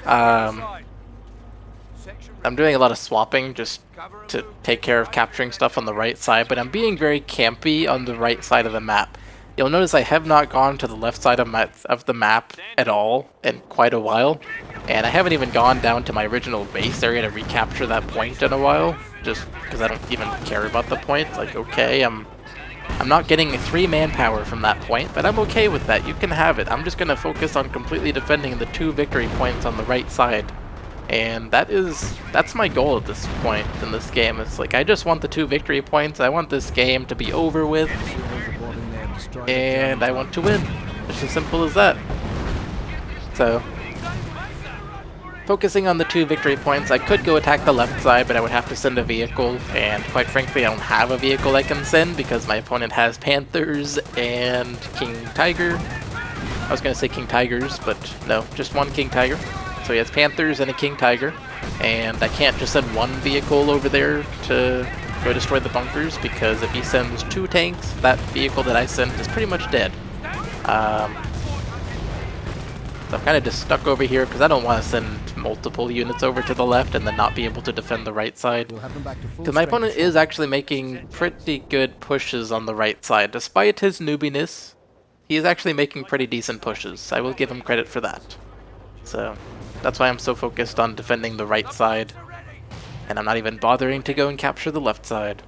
I'm doing a lot of swapping just to take care of capturing stuff on the right side, but I'm being very campy on the right side of the map. You'll notice I have not gone to the left side of the map at all in quite a while, and I haven't even gone down to my original base area to recapture that point in a while, just because I don't even care about the point. Like, okay, I'm not getting 3 manpower from that point, but I'm okay with that. You can have it. I'm just going to focus on completely defending the 2 victory points on the right side. And that's my goal at this point in this game. It's like, I just want the 2 victory points. I want this game to be over with, and I want to win. It's as simple as that. So, focusing on the 2 victory points, I could go attack the left side, but I would have to send a vehicle, and quite frankly, I don't have a vehicle I can send because my opponent has Panthers and King Tiger. I was going to say King Tigers, but no, just 1 King Tiger. So he has Panthers and a King Tiger, and I can't just send 1 vehicle over there to go destroy the bunkers, because if he sends 2 tanks, that vehicle that I sent is pretty much dead. So I'm kind of just stuck over here because I don't want to send multiple units over to the left and then not be able to defend the right side. Because my opponent is actually making pretty good pushes on the right side. Despite his noobiness, he is actually making pretty decent pushes. I will give him credit for that. So that's why I'm so focused on defending the right side, and I'm not even bothering to go and capture the left side.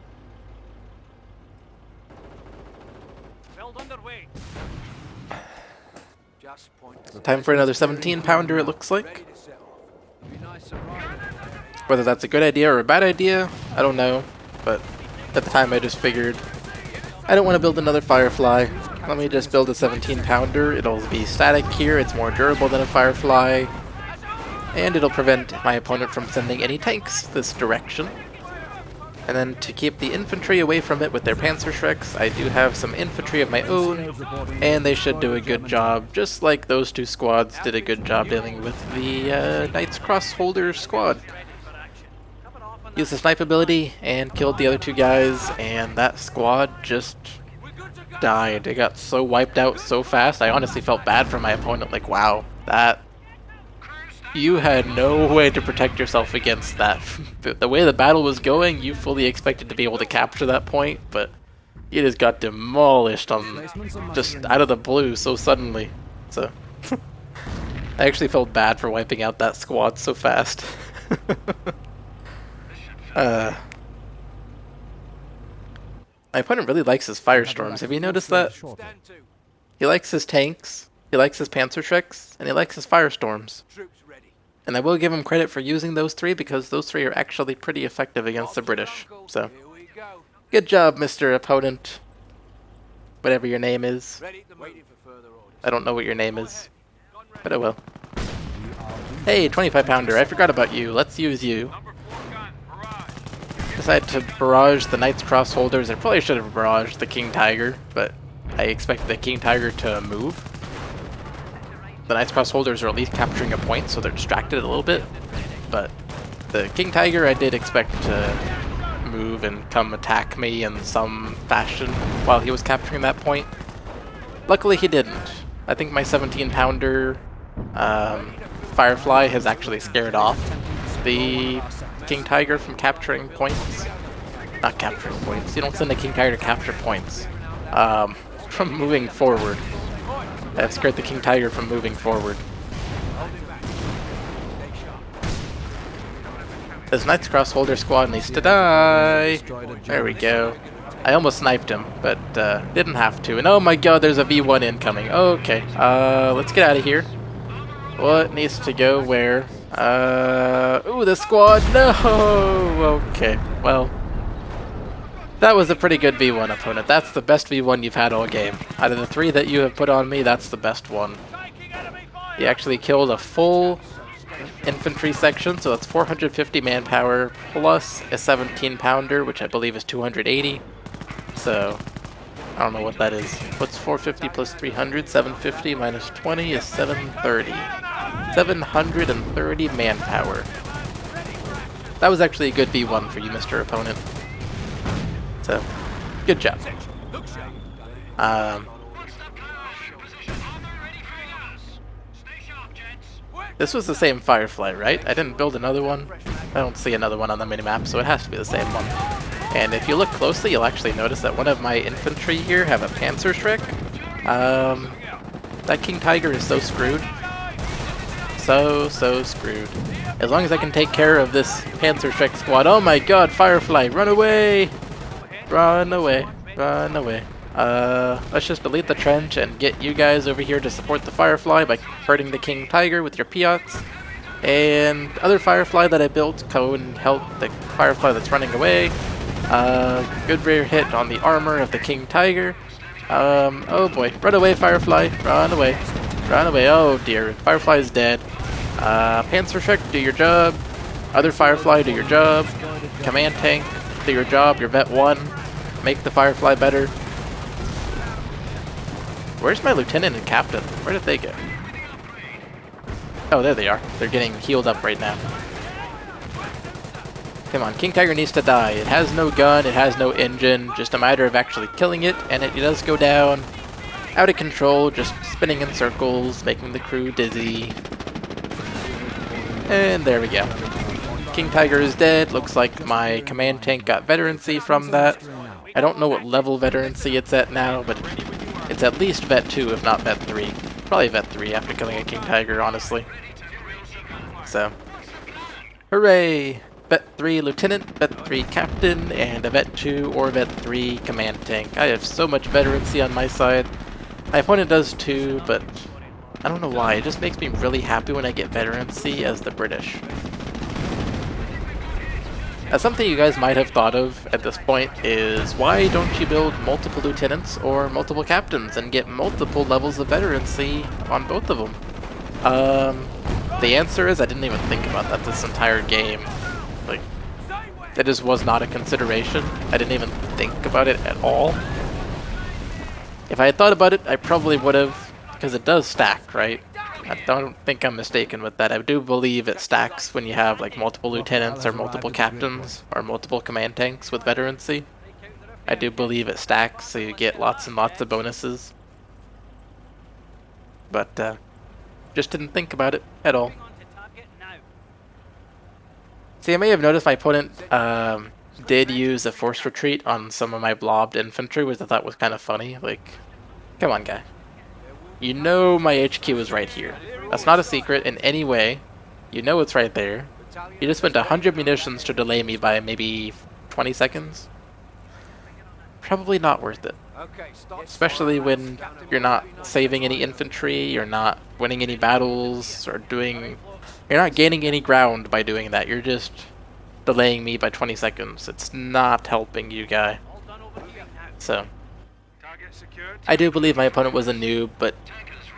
Time for another 17-pounder, it looks like. Whether that's a good idea or a bad idea, I don't know, but at the time I just figured I don't want to build another Firefly. Let me just build a 17-pounder. It'll be static here, it's more durable than a Firefly, and it'll prevent my opponent from sending any tanks this direction. And then to keep the infantry away from it with their Panzerschrecks, I do have some infantry of my own, and they should do a good job, just like those 2 squads did a good job dealing with the Knights Crossholder squad. Used the snipe ability and killed the other 2 guys, and that squad just died. It got so wiped out so fast. I honestly felt bad for my opponent. Like, wow, you had no way to protect yourself against that. The way the battle was going, you fully expected to be able to capture that point, but you just got demolished on just out of the blue so suddenly. So I actually felt bad for wiping out that squad so fast. My opponent really likes his firestorms. Have you noticed that? He likes his tanks, he likes his Panzerschrecks, and he likes his firestorms. And I will give him credit for using those 3, because those 3 are actually pretty effective against the British. So, good job, Mr. Opponent. Whatever your name is. I don't know what your name is, but I will. Hey, 25-pounder, I forgot about you. Let's use you. decided to barrage the Knight's Cross holders. I probably should have barraged the King Tiger, but I expect the King Tiger to move. The Knight's Cross holders are at least capturing a point, so they're distracted a little bit. But the King Tiger I did expect to move and come attack me in some fashion while he was capturing that point. Luckily he didn't. I think my 17-pounder Firefly has actually scared off the King Tiger from capturing points. Not capturing points. You don't send a King Tiger to capture points. From moving forward. I've scared the King Tiger from moving forward. This Knight's Cross holder squad needs to die. There we go. I almost sniped him, but didn't have to. And oh my god, there's a V1 incoming. Okay, let's get out of here. What needs to go where? Ooh, the squad, no! Okay, well. That was a pretty good V1 opponent. That's the best V1 you've had all game. Out of the 3 that you have put on me, that's the best one. He actually killed a full infantry section, so that's 450 manpower plus a 17-pounder, which I believe is 280. So, I don't know what that is. What's 450 plus 300? 750 minus 20 is 730. 730 manpower. That was actually a good V1 for you, Mr. Opponent. So, good job. This was the same Firefly, right? I didn't build another one. I don't see another one on the minimap, so it has to be the same one. And if you look closely, you'll actually notice that one of my infantry here have a Panzerschreck. That King Tiger is so screwed. So screwed. As long as I can take care of this Panzerschreck squad. Oh my god, Firefly, run away! Run away, run away. Let's just delete the trench and get you guys over here to support the Firefly by hurting the King Tiger with your Piats. And other Firefly that I built, go and help the Firefly that's running away. Good rear hit on the armor of the King Tiger. Oh boy, run away Firefly, run away. Run away, oh dear, Firefly is dead. Panzerschreck, do your job. Other Firefly, do your job. Command Tank, do your job, your Vet 1. Make the Firefly better. Where's my Lieutenant and Captain? Where did they go? Oh, there they are. They're getting healed up right now. Come on, King Tiger needs to die. It has no gun, it has no engine, just a matter of actually killing it, and it does go down. Out of control, just spinning in circles, making the crew dizzy. And there we go. King Tiger is dead. Looks like my command tank got veterancy from that. I don't know what level veterancy it's at now, but it's at least Vet 2, if not Vet 3. Probably Vet 3 after killing a King Tiger, honestly. So, hooray! Vet 3 Lieutenant, Vet 3 Captain, and a Vet 2 or Vet 3 Command Tank. I have so much veterancy on my side. My opponent does too, but I don't know why. It just makes me really happy when I get veterancy as the British. Now, something you guys might have thought of at this point is, why don't you build multiple lieutenants or multiple captains and get multiple levels of veterancy on both of them? The answer is I didn't even think about that this entire game. Like, it just was not a consideration. I didn't even think about it at all. If I had thought about it, I probably would have, because it does stack, right? I don't think I'm mistaken with that. I do believe it stacks when you have like multiple lieutenants or multiple captains or multiple command tanks with veterancy. I do believe it stacks, so you get lots and lots of bonuses. But just didn't think about it at all. See, I may have noticed my opponent did use a forced retreat on some of my blobbed infantry, which I thought was kind of funny. Like, come on, guy. You know my HQ is right here. That's not a secret in any way. You know it's right there. You just spent 100 munitions to delay me by maybe 20 seconds. Probably not worth it. Especially when you're not saving any infantry, you're not winning any battles, or you're not gaining any ground by doing that. You're just delaying me by 20 seconds. It's not helping you, guy. So, I do believe my opponent was a noob, but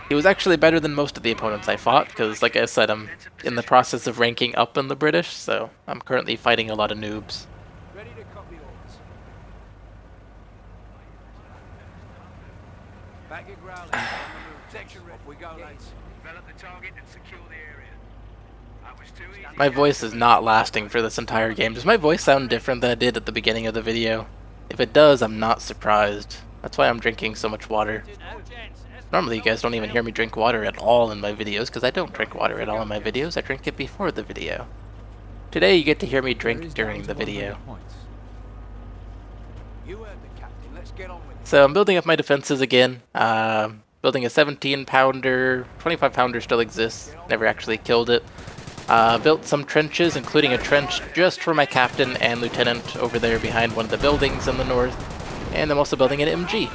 he was actually better than most of the opponents I fought, because like I said, I'm in the process of ranking up in the British, so I'm currently fighting a lot of noobs. Back your growling. On the move. Section ready. We go, lads. Develop the target and secure the area. That was too easy. My voice is not lasting for this entire game. Does my voice sound different than it did at the beginning of the video? If it does, I'm not surprised. That's why I'm drinking so much water. Normally you guys don't even hear me drink water at all in my videos, because I don't drink water at all in my videos. I drink it before the video. Today you get to hear me drink during the video. You heard the captain. Let's get on with it. So I'm building up my defenses again. Building a 17-pounder, 25-pounder still exists. Never actually killed it. Built some trenches, including a trench just for my captain and lieutenant over there behind one of the buildings in the north. And I'm also building an MG.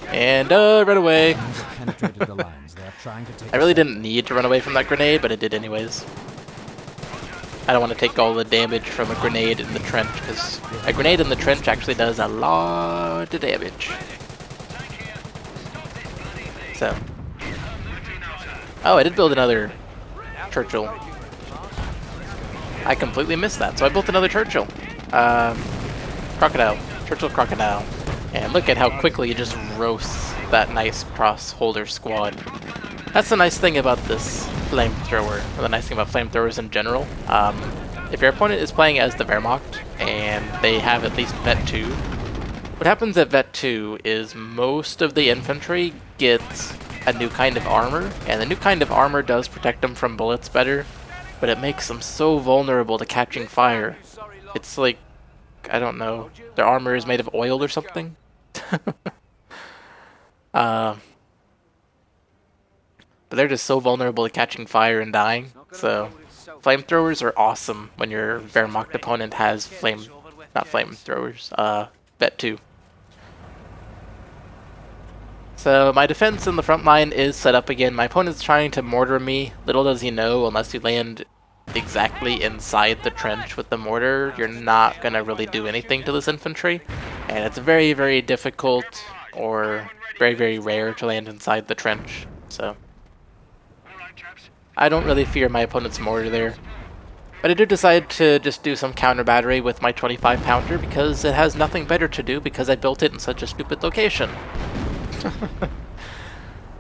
And run away. I really didn't need to run away from that grenade, but I did anyways. I don't want to take all the damage from a grenade in the trench, because a grenade in the trench actually does a lot of damage. So. Oh, I did build another Churchill. I completely missed that, so I built another Churchill. Crocodile. Churchill Crocodile. And look at how quickly it just roasts that nice cross-holder squad. That's the nice thing about this flamethrower, or the nice thing about flamethrowers in general. If your opponent is playing as the Wehrmacht, and they have at least Vet 2, what happens at Vet 2 is most of the infantry gets a new kind of armor, and the new kind of armor does protect them from bullets better, but it makes them so vulnerable to catching fire. It's like, I don't know, their armor is made of oil or something? But they're just so vulnerable to catching fire and dying, so flamethrowers are awesome when your Wehrmacht opponent has not flamethrowers, Vet 2. So my defense in the front line is set up again. My opponent's trying to mortar me. Little does he know, unless you land exactly inside the trench with the mortar, you're not going to really do anything to this infantry. And it's very, very difficult, or very, very rare to land inside the trench. So I don't really fear my opponent's mortar there. But I did decide to just do some counter battery with my 25-pounder because it has nothing better to do because I built it in such a stupid location.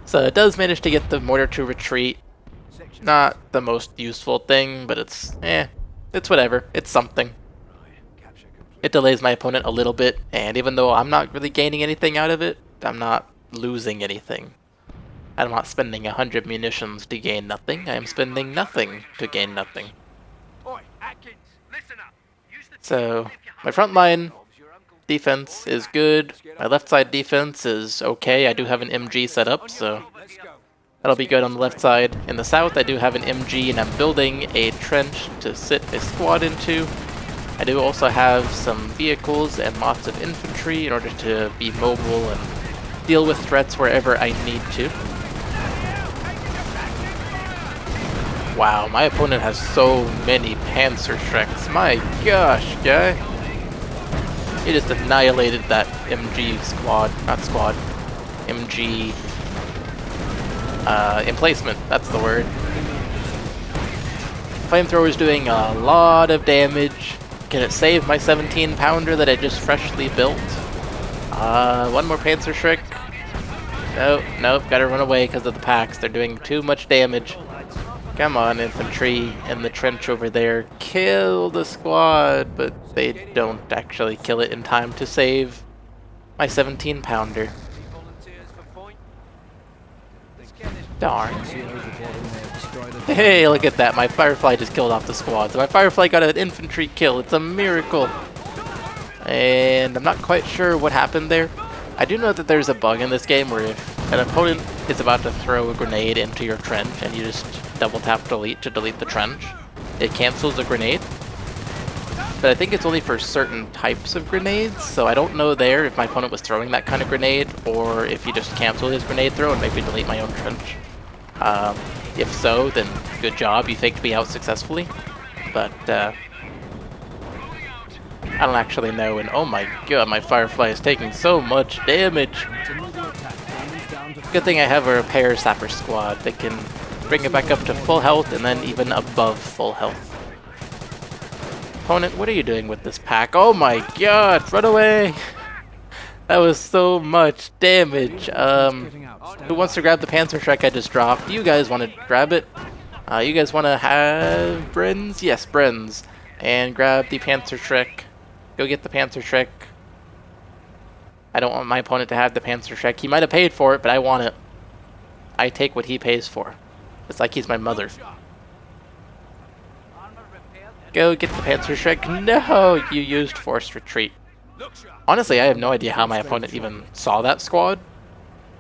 So it does manage to get the mortar to retreat. Not the most useful thing, but it's whatever. It's something. It delays my opponent a little bit, and even though I'm not really gaining anything out of it, I'm not losing anything. I'm not spending 100 munitions to gain nothing. I am spending nothing to gain nothing. So, my front line defense is good. My left side defense is okay. I do have an MG set up, so that'll be good on the left side. In the south, I do have an MG, and I'm building a trench to sit a squad into. I do also have some vehicles and lots of infantry in order to be mobile and deal with threats wherever I need to. Wow, my opponent has so many Panzerschrecks. My gosh, guy. He just annihilated that MG squad. Not squad. MG emplacement, that's the word. Flamethrower's doing a lot of damage. Can it save my 17-pounder that I just freshly built? One more Panzerschreck. Nope, gotta run away because of the packs. They're doing too much damage. Come on, infantry in the trench over there. Kill the squad, but they don't actually kill it in time to save my 17-pounder. Darn. Hey, look at that. My Firefly just killed off the squad. So my Firefly got an infantry kill. It's a miracle. And I'm not quite sure what happened there. I do know that there's a bug in this game where if an opponent is about to throw a grenade into your trench and you just double tap delete to delete the trench, it cancels the grenade. But I think it's only for certain types of grenades, so I don't know there if my opponent was throwing that kind of grenade or if he just canceled his grenade throw and made me delete my own trench. If so, then good job, you faked me out successfully. But I don't actually know, and oh my god, my Firefly is taking so much damage. Good thing I have a repair sapper squad that can bring it back up to full health and then even above full health. Opponent, what are you doing with this pack? Oh my god, run away! That was so much damage. Who wants to grab the Panzer Shrek I just dropped? You guys want to grab it? You guys want to have Brins? Yes, Brins. And grab the Panzer Shrek. Go get the Panzer Shrek. I don't want my opponent to have the Panzer Shrek. He might have paid for it, but I want it. I take what he pays for. It's like he's my mother. Go get the Panzer Shrek. No, you used forced retreat. Honestly, I have no idea how my opponent even saw that squad.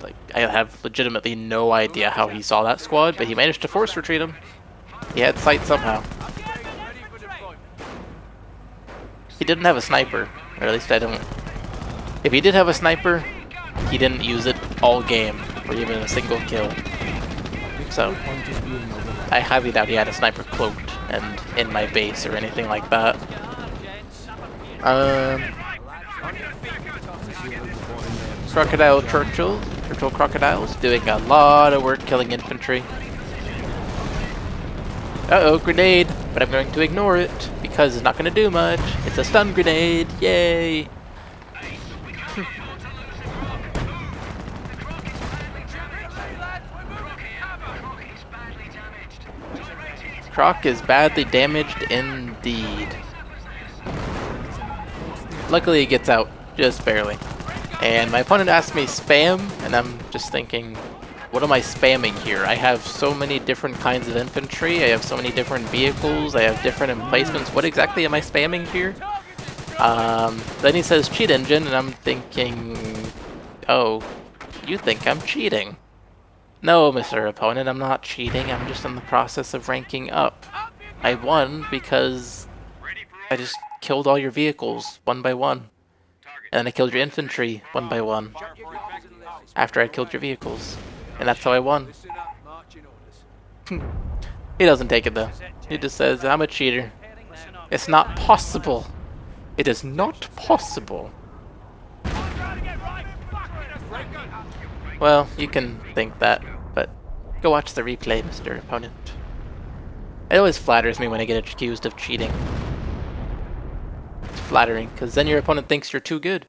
Like, I have legitimately no idea how he saw that squad, but he managed to force retreat him. He had sight somehow. He didn't have a sniper, or at least I don't. If he did have a sniper, he didn't use it all game, or even a single kill. So, I highly doubt he had a sniper cloaked and in my base or anything like that. Crocodile Churchill Crocodiles, doing a lot of work killing infantry. Uh-oh, grenade! But I'm going to ignore it, because it's not going to do much. It's a stun grenade, yay! Croc is badly damaged indeed. Luckily he gets out, just barely. And my opponent asked me spam, and I'm just thinking, what am I spamming here? I have so many different kinds of infantry, I have so many different vehicles, I have different emplacements. What exactly am I spamming here? Then he says cheat engine, and I'm thinking, oh, you think I'm cheating. No, Mr. Opponent, I'm not cheating, I'm just in the process of ranking up. I won because I just killed all your vehicles, one by one. And then I killed your infantry, one by one. After I killed your vehicles. And that's how I won. He doesn't take it though. He just says, I'm a cheater. It's not possible. It is not possible. Well, you can think that, but go watch the replay, Mr. Opponent. It always flatters me when I get accused of cheating. It's flattering, because then your opponent thinks you're too good.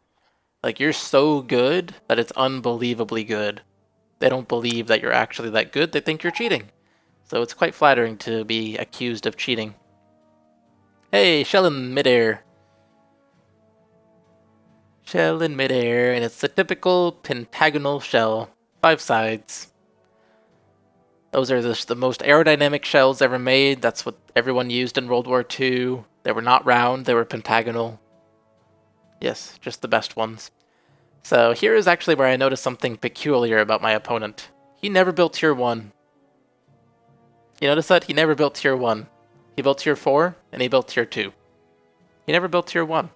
Like, you're so good that it's unbelievably good. They don't believe that you're actually that good, they think you're cheating. So it's quite flattering to be accused of cheating. Hey, shell in midair. Shell in midair, and it's the typical pentagonal shell. 5 sides. Those are the most aerodynamic shells ever made. That's what everyone used in World War II. They were not round, they were pentagonal. Yes, just the best ones. So here is actually where I noticed something peculiar about my opponent. He never built tier 1. You notice that? He never built tier 1. He built tier 4, and he built tier 2. He never built tier 1.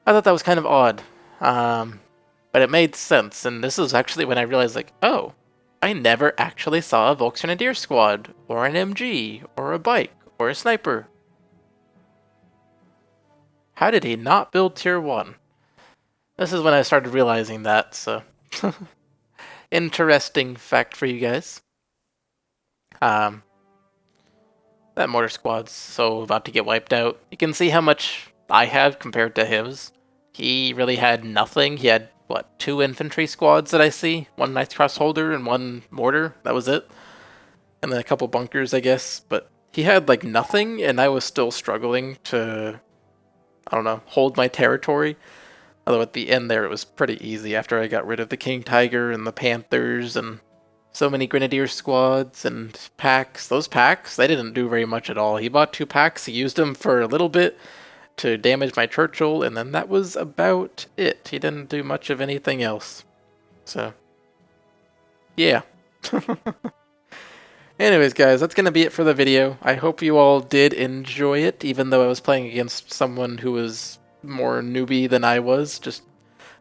I thought that was kind of odd, but it made sense, and this is actually when I realized, like, oh, I never actually saw a Volksgrenadier squad, or an MG, or a bike, or a sniper. How did he not build tier 1? This is when I started realizing that, so interesting fact for you guys. That mortar squad's so about to get wiped out. You can see how much I have compared to his. He really had nothing. He had, what, 2 infantry squads that I see? 1 Knights Cross Holder and 1 mortar. That was it. And then a couple bunkers, I guess. But he had, like, nothing, and I was still struggling to, I don't know, hold my territory. Although at the end there it was pretty easy after I got rid of the King Tiger and the Panthers and so many Grenadier squads and packs. Those packs, they didn't do very much at all. He bought 2 packs, he used them for a little bit to damage my Churchill, and then that was about it. He didn't do much of anything else. So, yeah. Anyways, guys, that's going to be it for the video. I hope you all did enjoy it, even though I was playing against someone who was more newbie than I was.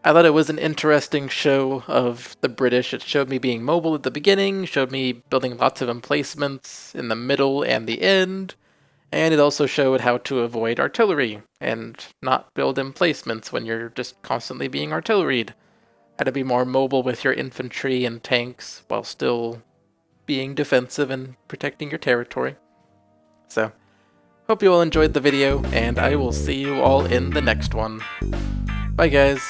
I thought it was an interesting show of the British. It showed me being mobile at the beginning, showed me building lots of emplacements in the middle and the end, and it also showed how to avoid artillery and not build emplacements when you're just constantly being artilleried. How to be more mobile with your infantry and tanks while still being defensive and protecting your territory. So, hope you all enjoyed the video, and I will see you all in the next one. Bye, guys.